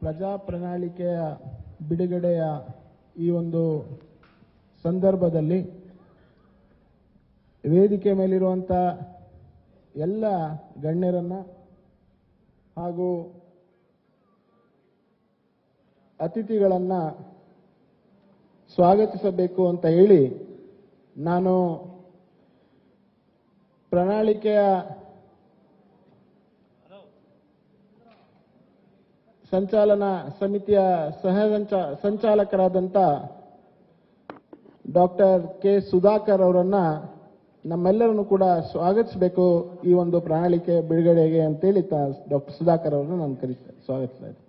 ಪ್ರಜಾ ಪ್ರಣಾಳಿಕೆಯ ಬಿಡುಗಡೆಯ ಈ ಒಂದು ಸಂದರ್ಭದಲ್ಲಿ ವೇದಿಕೆ ಮೇಲಿರುವಂಥ ಎಲ್ಲ ಗಣ್ಯರನ್ನ ಹಾಗೂ ಅತಿಥಿಗಳನ್ನ ಸ್ವಾಗತಿಸಬೇಕು ಅಂತ ಹೇಳಿ ನಾನು ಪ್ರಣಾಳಿಕೆಯ ಸಂಚಾಲನಾ ಸಮಿತಿಯ ಸಂಚಾಲಕರಾದಂಥ ಡಾಕ್ಟರ್ ಕೆ ಸುಧಾಕರ್ ಅವರನ್ನ ನಮ್ಮೆಲ್ಲರನ್ನು ಕೂಡ ಸ್ವಾಗತಿಸಬೇಕು ಈ ಒಂದು ಪ್ರಣಾಳಿಕೆ ಬಿಡುಗಡೆಗೆ ಅಂತೇಳಿ ಡಾಕ್ಟರ್ ಸುಧಾಕರ್ ಅವರನ್ನು ನಾನು ಸ್ವಾಗತಿಸ್ತಾ ಇದ್ದೀನಿ.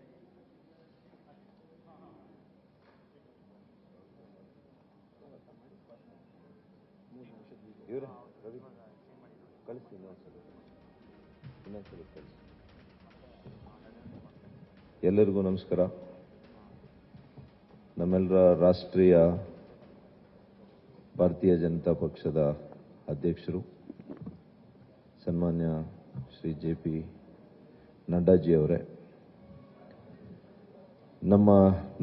ಎಲ್ಲರಿಗೂ ನಮಸ್ಕಾರ. ನಮ್ಮೆಲ್ಲರ ರಾಷ್ಟ್ರೀಯ ಭಾರತೀಯ ಜನತಾ ಪಕ್ಷದ ಅಧ್ಯಕ್ಷರು ಸನ್ಮಾನ್ಯ ಶ್ರೀ JP ನಡ್ಡಾಜಿ ಅವರೇ, ನಮ್ಮ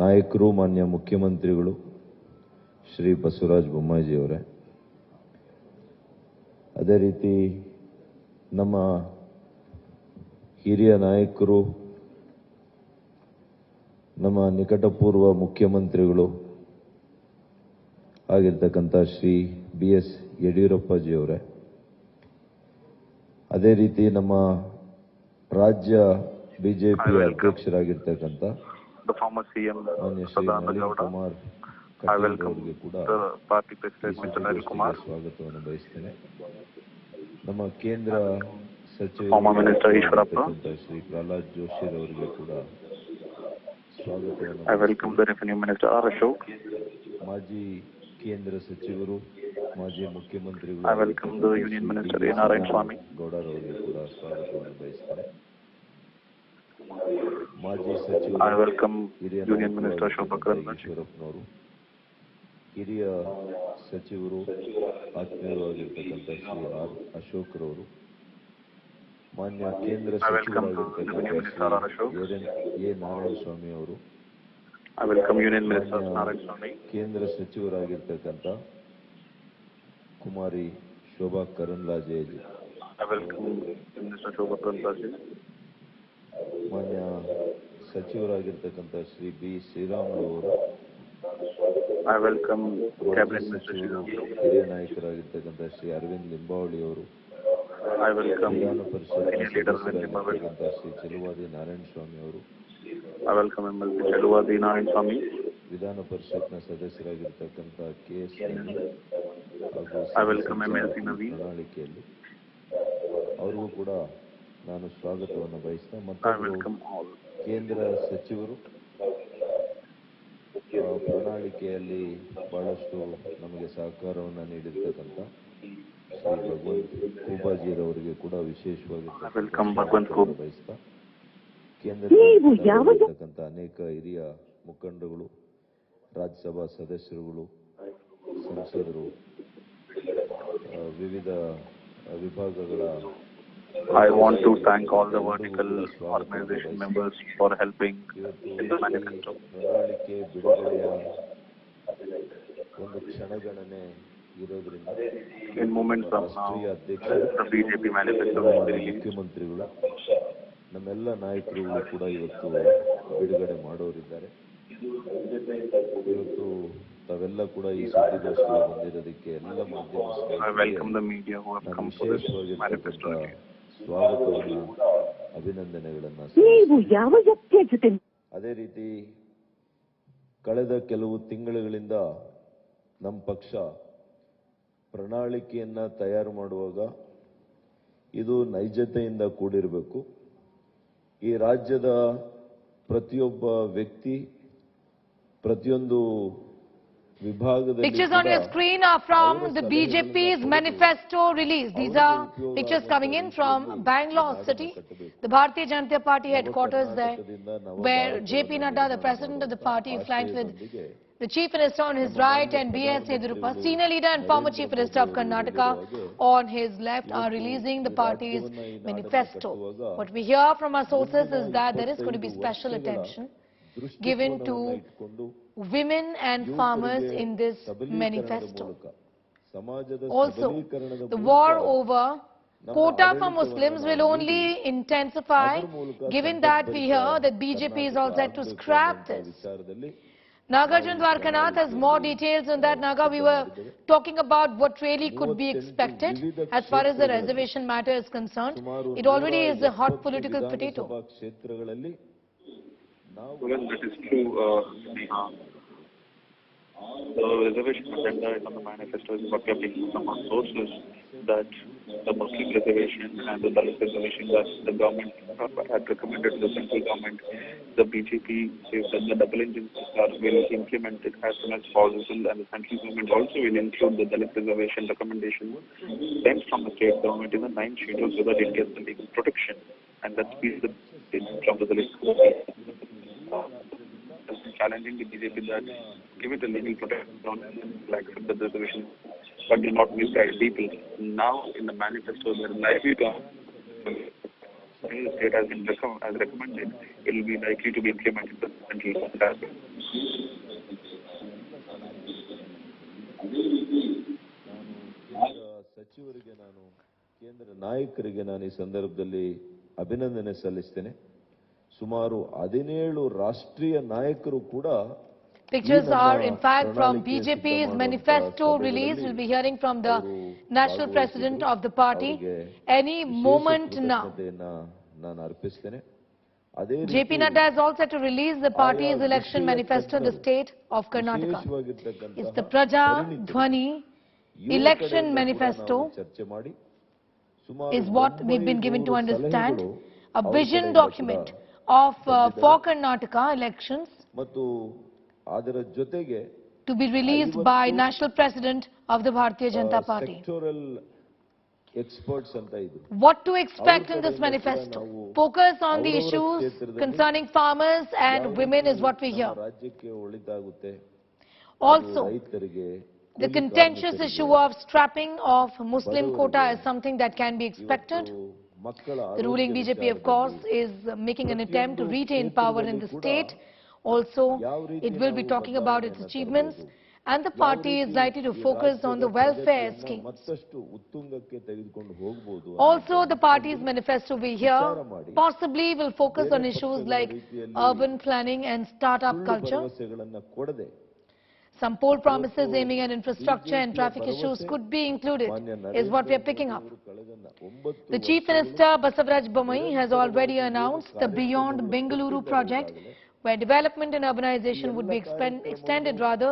ನಾಯಕರು ಮಾನ್ಯ ಮುಖ್ಯಮಂತ್ರಿಗಳು ಶ್ರೀ ಬಸವರಾಜ ಬೊಮ್ಮಾಯಿ ಅವರೇ, ಅದೇ ರೀತಿ ನಮ್ಮ ಹಿರಿಯ ನಾಯಕರು ನಮ್ಮ ನಿಕಟಪೂರ್ವ ಮುಖ್ಯಮಂತ್ರಿಗಳು ಆಗಿರ್ತಕ್ಕಂಥ ಶ್ರೀ BS ಯಡಿಯೂರಪ್ಪಾಜಿ ಅವರೇ, ಅದೇ ರೀತಿ ನಮ್ಮ ರಾಜ್ಯ BJP ಅಧ್ಯಕ್ಷರಾಗಿರ್ತಕ್ಕಂಥ ಮಾನ್ಯ ಶ್ರೀ ನಳಿನ್ ಕುಮಾರ್ ಅವರಿಗೆ ಕೂಡ ಸ್ವಾಗತವನ್ನು ಬಯಸ್ತೇನೆ. ನಮ್ಮ ಕೇಂದ್ರ ಸಚಿವ ಶ್ರೀ ಪ್ರಹ್ಲಾದ್ ಜೋಶಿ ಅವರಿಗೆ ಕೂಡ ಸ್ವಾಗತವನ್ನು. ಮಾಜಿ ಕೇಂದ್ರ ಸಚಿವರು ಮಾಜಿ ಮುಖ್ಯಮಂತ್ರಿಗಳು ಗೌಡರವರಿಗೆ ಕೂಡ ಸ್ವಾಗತವನ್ನು ಬಯಸ್ತೇನೆ. ಮಾಜಿ ಸಚಿವರು ಹಿರಿಯ ಈಶ್ವರಪ್ಪನವರು, ಹಿರಿಯ ಸಚಿವರು ಆತ್ಮೀಯವಾಗಿರ್ತಕ್ಕಂಥ ಶ್ರೀ R. ಅಶೋಕ್ರವರು, ಮಾನ್ಯ ಕೇಂದ್ರ ಸಚಿವರಾಗಿರ್ತಕ್ಕಂಥ A. ನಾರಾಯಣಸ್ವಾಮಿ ಅವರು, ಕೇಂದ್ರ ಸಚಿವರಾಗಿರ್ತಕ್ಕಂಥ ಕುಮಾರಿ ಶೋಭಾ ಕರಂದ್ಲಾಜೆ, ಮಾನ್ಯ ಸಚಿವರಾಗಿರ್ತಕ್ಕಂಥ ಶ್ರೀ B. ಶ್ರೀರಾಮುಲು ಅವರು, ಹಿರಿಯ ನಾಯಕರಾಗಿರ್ತಕ್ಕಂಥ ಶ್ರೀ ಅರವಿಂದ್ ಲಿಂಬಾವಳಿ ಅವರು, ವಿಧಾನ ಪರಿಷತ್ ಸದಸ್ಯರಾಗಿರ್ತಕ್ಕಂಥ ಶ್ರೀ ಚೆಲುವಾದಿ ನಾರಾಯಣಸ್ವಾಮಿ ಅವರು, ವಿಧಾನ ಪರಿಷತ್ನ ಸದಸ್ಯರಾಗಿರ್ತಕ್ಕಂಥ KS ಹಾಗೂ ಪ್ರಣಾಳಿಕೆಯಲ್ಲಿ ಅವ್ರಿಗೂ ಕೂಡ ನಾನು ಸ್ವಾಗತವನ್ನು ಬಯಸ್ತೇನೆ. ಮತ್ತು ಕೇಂದ್ರ ಸಚಿವರು ಪ್ರಣಾಳಿಕೆಯಲ್ಲಿ ಬಹಳಷ್ಟು ನಮಗೆ ಸಹಕಾರವನ್ನು ನೀಡಿರ್ತಕ್ಕಂಥ ಶ್ರೀ ಭಗವಂತ್ ಖೂಬಾಜಿಯವರಿಗೆ ಕೂಡ ವಿಶೇಷವಾಗಿ ಬಯಸ್ತಾ, ಕೇಂದ್ರದಲ್ಲಿರ್ತಕ್ಕಂಥ ಅನೇಕ ಹಿರಿಯ ಮುಖಂಡರುಗಳು, ರಾಜ್ಯಸಭಾ ಸದಸ್ಯರುಗಳು, ಸಂಸದರು, ವಿವಿಧ ವಿಭಾಗಗಳ I want to thank all the vertical organization members for helping in the manifesto. ಪ್ರಣಾಳಿಕೆ ಬಿಡುಗಡೆಯ ಒಂದು ಕ್ಷಣಗಣನೆ ಇರೋದ್ರಿಂದ in moments from now the BJP manifesto will be released. ಮುಖ್ಯಮಂತ್ರಿಗಳು ನಮ್ಮೆಲ್ಲ ನಾಯಕರುಗಳು ಕೂಡ ಇವತ್ತು ಬಿಡುಗಡೆ ಮಾಡೋರಿದ್ದಾರೆ. ಇವತ್ತು ತಾವೆಲ್ಲ ಕೂಡ ಈ ಸುದ್ದಿಗೋಷ್ಠಿಗೆ ಬಂದಿರೋದಕ್ಕೆ ಎಲ್ಲ ಮಾಧ್ಯಮ ಸ್ವಾಗತವನ್ನು ಅಭಿನಂದನೆಗಳನ್ನ. ಅದೇ ರೀತಿ ಕಳೆದ ಕೆಲವು ತಿಂಗಳುಗಳಿಂದ ನಮ್ಮ ಪಕ್ಷ ಪ್ರಣಾಳಿಕೆಯನ್ನ ತಯಾರು ಮಾಡುವಾಗ ಇದು ನೈಜತೆಯಿಂದ ಕೂಡಿರಬೇಕು. ಈ ರಾಜ್ಯದ ಪ್ರತಿಯೊಬ್ಬ ವ್ಯಕ್ತಿ, ಪ್ರತಿಯೊಂದು Pictures on your screen are from the BJP's manifesto release. These are pictures coming in from Bangalore city, the Bharatiya Janata Party headquarters there, where JP Nadda, the president of the party, flanked with the Chief Minister on his right and B.S. Yediyurappa, senior leader and former Chief Minister of Karnataka on his left, are releasing the party's manifesto. What we hear from our sources is that there is going to be special attention given to ದೃಷ್ಟಿಕೋನವನ್ನು ಇಟ್ಕೊಂಡು women and farmers in this ಸಬಲೀಕರಣದ manifesto. ಮೂಲಕ ಸಮಾಜದ Also, ಸಬಲೀಕರಣದ the ಮೂಲಕ war over quota for Muslims will only intensify, given that we hear that BJP is also set to scrap this. ವಿಚಾರದಲ್ಲಿ Nagarjun Dwarkanath has more details on that. Naga, we were talking about what really could be expected as far as the reservation matter is concerned. It already is a hot political potato. ಕ್ಷೇತ್ರಗಳಲ್ಲಿ ನಾವು Well, that is true, Neha. The reservation agenda on the manifesto is what we are taking from our sources, that the Muslim reservation and the Dalit reservation that the government had recommended to the central government, the BJP says that the double engine system will implement it as soon as possible, and the central government also will include the Dalit reservation recommendation sent from the state government in the 9th schedule so that it gets the legal protection, and that is the from the Dalit challenging the BJP that give it a legal protection and will accept the reservation, but do not misguide people. Now, in the manifesto, there is likely to the state has been recommended, it will be likely to be implemented by the central government as well. ಸಚಿವರಿಗೆ ನಾನು ಕೇಂದ್ರ ನಾಯಕರಿಗೆ ನಾನು ಈ ಸಂದರ್ಭದಲ್ಲಿ ಅಭಿನಂದನೆ ಸಲ್ಲಿಸ್ತೇನೆ. ಸುಮಾರು 17 ರಾಷ್ಟ್ರೀಯ ನಾಯಕರು ಕೂಡ Pictures are in fact from BJP's manifesto release. We'll be hearing from the national president of the party any moment now. ನಾನು ಅರ್ಪಿಸ್ತೇನೆ. JP Nadda has also to release the party's election manifesto in the state of Karnataka. It's the Praja Dhwani election manifesto is what we've been given to understand. A vision document of for Karnataka elections ಅದರ ಜೊತೆಗೆ to be released by national president of the Bharatiya Janata Party. Sectoral experts ಅಂತ ಇದು. What to expect in this manifesto? Focus on the issues concerning farmers and women is what we hear. ರಾಜ್ಯಕ್ಕೆ ಒಳಿತಾಗುತ್ತೆ. Also, the contentious issue of scrapping of Muslim quota is something that can be expected. The ruling BJP, of course, is making an attempt to retain power in the state. Also, it will be talking about its achievements, and the party is likely to focus on the welfare schemes. Also, the party's manifesto we hear possibly will focus on issues like urban planning and startup culture. Some poll promises aiming at infrastructure and traffic issues could be included, is what we are picking up. The Chief Minister Basavaraj Bommai has already announced the Beyond Bengaluru project, where development and urbanization would be extended rather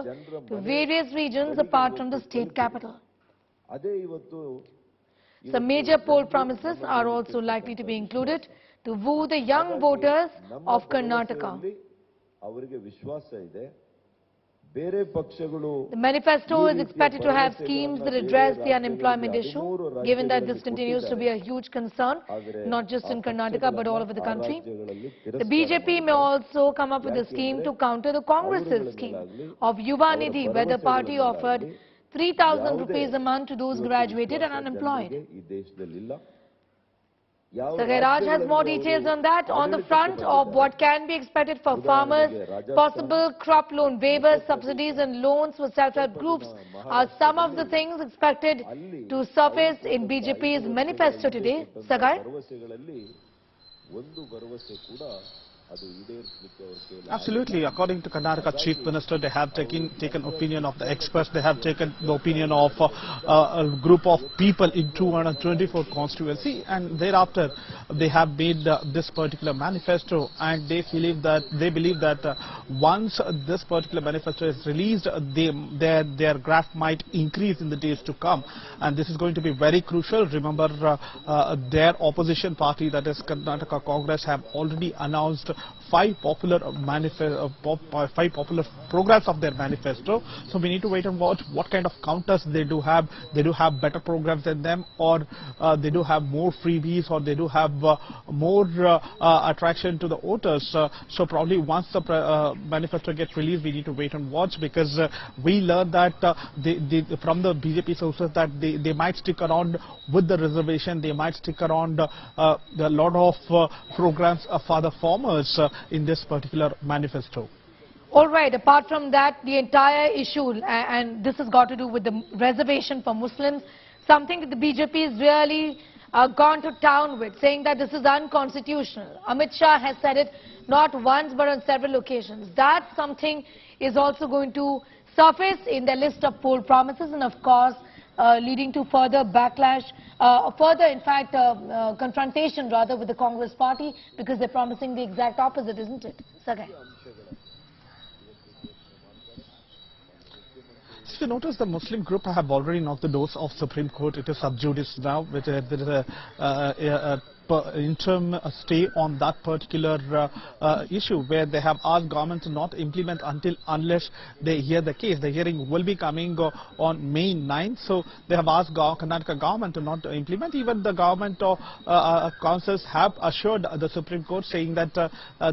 to various regions apart from the state capital. Some major poll promises are also likely to be included to woo the young voters of Karnataka. The manifesto is expected to have schemes that address the unemployment issue, given that this continues to be a huge concern, not just in Karnataka but all over the country. The BJP may also come up with a scheme to counter the Congress's scheme of Yuva Nidhi, where the party offered 3,000 rupees a month to those graduated and unemployed. Sagaraj has more details on that. On the front of what can be expected for farmers, possible crop loan waivers, subsidies and loans for self-help groups are some of the things expected to surface in BJP's manifesto today. Sagar? Absolutely. According to Karnataka Chief Minister, they have taken opinion of the experts. They have taken the opinion of a group of people in 224 constituency, and thereafter they have made this particular manifesto. And they believe that once this particular manifesto is released, their graph might increase in the days to come, and this is going to be very crucial. Remember, their opposition party, that is Karnataka Congress, have already announced 5 popular programs of their manifesto. So we need to wait and watch what kind of counters they do have. They do have better programs than them, or they do have more freebies, or they do have more attraction to the voters. So probably once the manifesto gets released, we need to wait and watch, because we learned that from the BJP sources that they might stick around with the reservation. They might stick around a lot of programs for the farmers. promises in this particular manifesto. All right, apart from that, the entire issue, and this has got to do with the reservation for Muslims, something that the BJP has really gone to town with, saying that this is unconstitutional. Amit Shah has said it not once but on several occasions. That something is also going to surface in their list of poll promises, and of course leading to further backlash, in fact, confrontation rather with the Congress party, because they're promising the exact opposite, isn't it? Sagai. If you notice, the Muslim group have already knocked the doors of Supreme Court. It is sub judice now. There is a interim stay on that particular issue, where they have asked government to not implement unless they hear the case. The hearing will be coming on May 9th, so they have asked Karnataka government to not implement. Even the government councils have assured the Supreme Court, saying that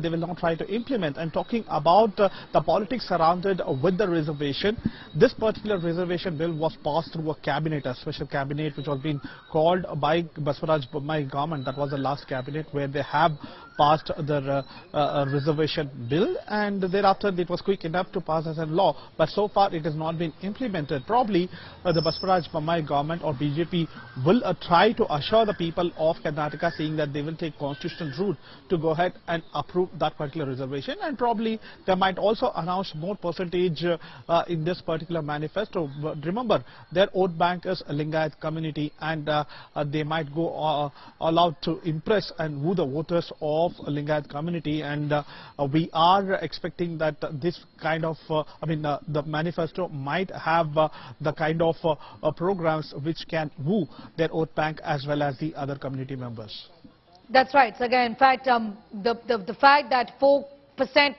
they will not try to implement. And talking about the politics surrounded with the reservation, this particular reservation bill was passed through a cabinet, a special cabinet, which was being called by Baswaraj Bommai government. That was the last cabinet where they have passed the reservation bill, and thereafter it was quick enough to pass as a law, but so far it has not been implemented. Probably the Baswaraj Bommai government or BJP will try to assure the people of Karnataka, saying that they will take constitutional route to go ahead and approve that particular reservation, and probably they might also announce more percentage in this particular manifesto. But remember, their vote bank is a Lingayat community, and they might go all out to impress and woo the voters of Lingayat community, and we are expecting that this kind of, the manifesto might have the kind of programs which can woo their vote bank as well as the other community members. That's right. So again, in fact, the fact that 4%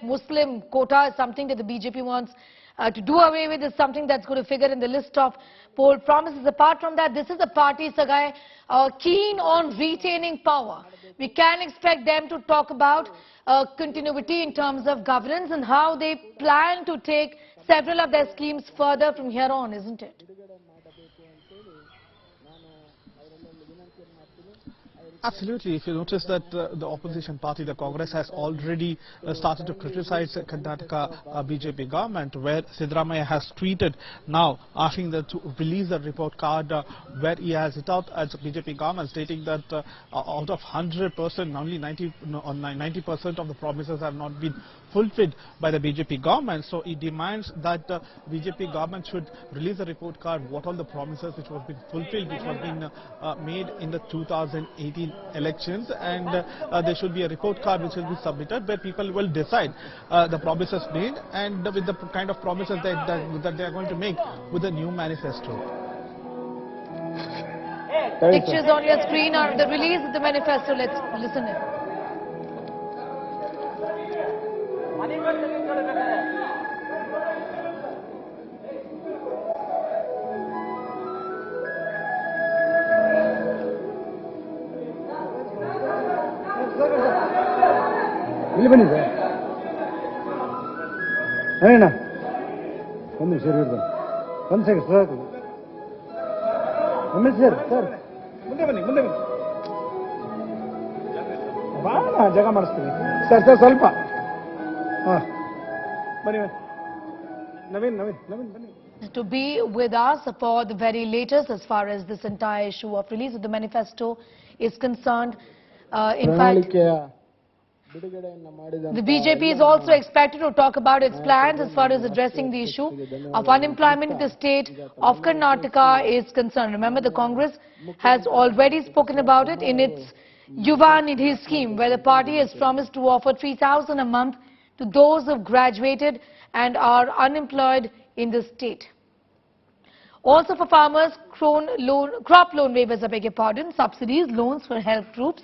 Muslim quota is something that the BJP wants to do away with is something that's going to figure in the list of poll promises. Apart from that, this is a party, Sagai, keen on retaining power. We can expect them to talk about continuity in terms of governance and how they plan to take several of their schemes further from here on, isn't it? Absolutely. If you notice that the opposition party, the Congress, has already started to criticize Karnataka BJP government, where Siddaramaiah has tweeted now asking them to release the report card where he has it out as a BJP government, stating that out of 100%, only 90% of the promises have not been fulfilled by the BJP government. So he demands that the BJP government should release the report card, what all the promises which was been fulfilled, which was been made in the 2018 elections, and there should be a report card which will be submitted where people will decide the promises made and with the kind of promises that they are going to make with the new manifesto. Pictures on your screen are the release of the manifesto. Let's listen in. ಇಲ್ಲಿ ಬನ್ನಿ sir ಅಣ್ಣ ಒಂದು sir ಒಂದು second sir ಆಮೇಲೆ sir ಮುಂದೆ ಬನ್ನಿ ಬಾ ಜಾಗ ಮಾಡಿಸ್ತೀನಿ ಸರ್ ಸ್ವಲ್ಪ ಹಾಂ ಬನ್ನಿ ನವೀನ್ ಬನ್ನಿ. To be with us for the very latest as far as this entire issue of release of the manifesto is concerned. In fact, the BJP is also expected to talk about its plans as far as addressing the issue of unemployment in the state of Karnataka is concerned. Remember, the Congress has already spoken about it in its Yuva Nidhi scheme, where the party has promised to offer 3,000 a month to those who have graduated and are unemployed in the state. Also for farmers, crop loan waivers, I beg your pardon, subsidies, loans for health groups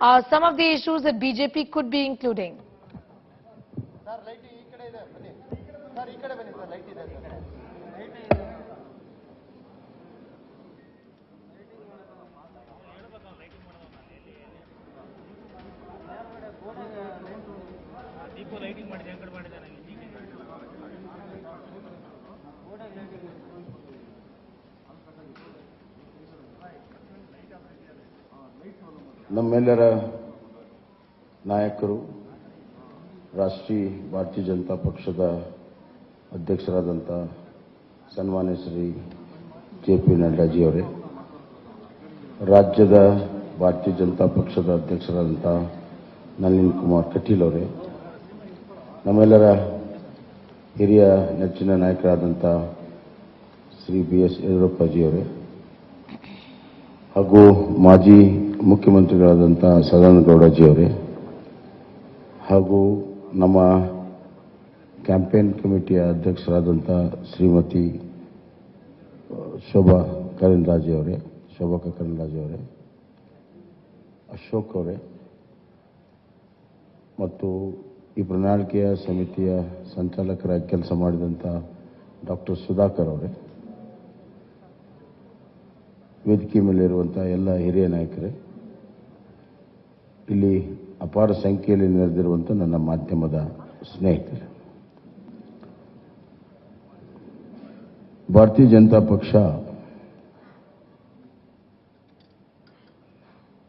are some of the issues that BJP could be including. ನಮ್ಮೆಲ್ಲರ ನಾಯಕರು ರಾಷ್ಟ್ರೀಯ ಭಾರತೀಯ ಜನತಾ ಪಕ್ಷದ ಅಧ್ಯಕ್ಷರಾದಂಥ ಸನ್ಮಾನ್ಯ Shri JP ನಡ್ಡಾಜಿಯವರೇ, ರಾಜ್ಯದ ಭಾರತೀಯ ಜನತಾ ಪಕ್ಷದ ಅಧ್ಯಕ್ಷರಾದಂಥ ನಳಿನ್ ಕುಮಾರ್ ಕಟೀಲ್ ಅವರೇ, ನಮ್ಮೆಲ್ಲರ ಹಿರಿಯ ನೆಚ್ಚಿನ ನಾಯಕರಾದಂಥ ಶ್ರೀ BS ಯಡಿಯೂರಪ್ಪಜಿಯವರೇ ಹಾಗೂ ಮಾಜಿ ಮುಖ್ಯಮಂತ್ರಿಗಳಾದಂಥ ಸದಾನಂದಗೌಡಜಿಯವರೇ ಹಾಗೂ ನಮ್ಮ ಕ್ಯಾಂಪೇನ್ ಕಮಿಟಿಯ ಅಧ್ಯಕ್ಷರಾದಂಥ ಶ್ರೀಮತಿ ಶೋಭಾ ಕರಂದ್ಲಾಜೆಯವರೇ, ಅಶೋಕ್ ಅವರೇ ಮತ್ತು ಈ ಪ್ರಣಾಳಿಕೆಯ ಸಮಿತಿಯ ಸಂಚಾಲಕರಾಗಿ ಕೆಲಸ ಮಾಡಿದಂಥ ಡಾಕ್ಟರ್ ಸುಧಾಕರ್ ಅವರೇ, ವೇದಿಕೆ ಮೇಲಿರುವಂಥ ಎಲ್ಲ ಹಿರಿಯ ನಾಯಕರೇ, ಇಲ್ಲಿ ಅಪಾರ ಸಂಖ್ಯೆಯಲ್ಲಿ ನೆರೆದಿರುವಂಥ ನನ್ನ ಮಾಧ್ಯಮದ ಸ್ನೇಹಿತರೆ, ಭಾರತೀಯ ಜನತಾ ಪಕ್ಷ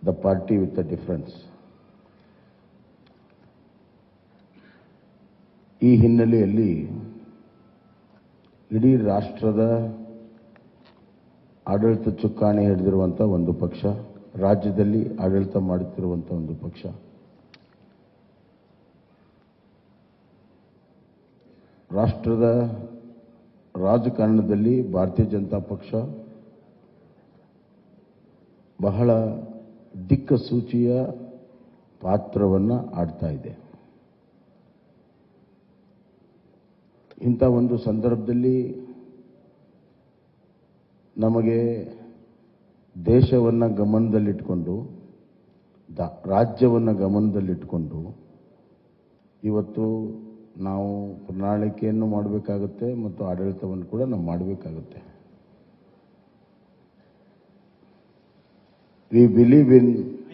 the party with the difference. ಈ ಹಿನ್ನೆಲೆಯಲ್ಲಿ ಇಡೀ ರಾಷ್ಟ್ರದ ಆಡಳಿತ ಚುಕ್ಕಾಣಿ ಹಿಡಿದಿರುವಂಥ ಒಂದು ಪಕ್ಷ, ರಾಜ್ಯದಲ್ಲಿ ಆಡಳಿತ ಮಾಡುತ್ತಿರುವಂಥ ಒಂದು ಪಕ್ಷ, ರಾಷ್ಟ್ರದ ರಾಜಕಾರಣದಲ್ಲಿ ಭಾರತೀಯ ಜನತಾ ಪಕ್ಷ ಬಹಳ ದಿಕ್ಸೂಚಿಯ ಪಾತ್ರವನ್ನು ಆಡ್ತಾ ಇದೆ. ಇಂಥ ಒಂದು ಸಂದರ್ಭದಲ್ಲಿ ನಮಗೆ ದೇಶವನ್ನು ಗಮನದಲ್ಲಿಟ್ಟುಕೊಂಡು, ರಾಜ್ಯವನ್ನು ಗಮನದಲ್ಲಿಟ್ಟುಕೊಂಡು ಇವತ್ತು ನಾವು ಪ್ರಣಾಳಿಕೆಯನ್ನು ಮಾಡಬೇಕಾಗುತ್ತೆ ಮತ್ತು ಆಡಳಿತವನ್ನು ಕೂಡ ನಾವು ಮಾಡಬೇಕಾಗುತ್ತೆ. We believe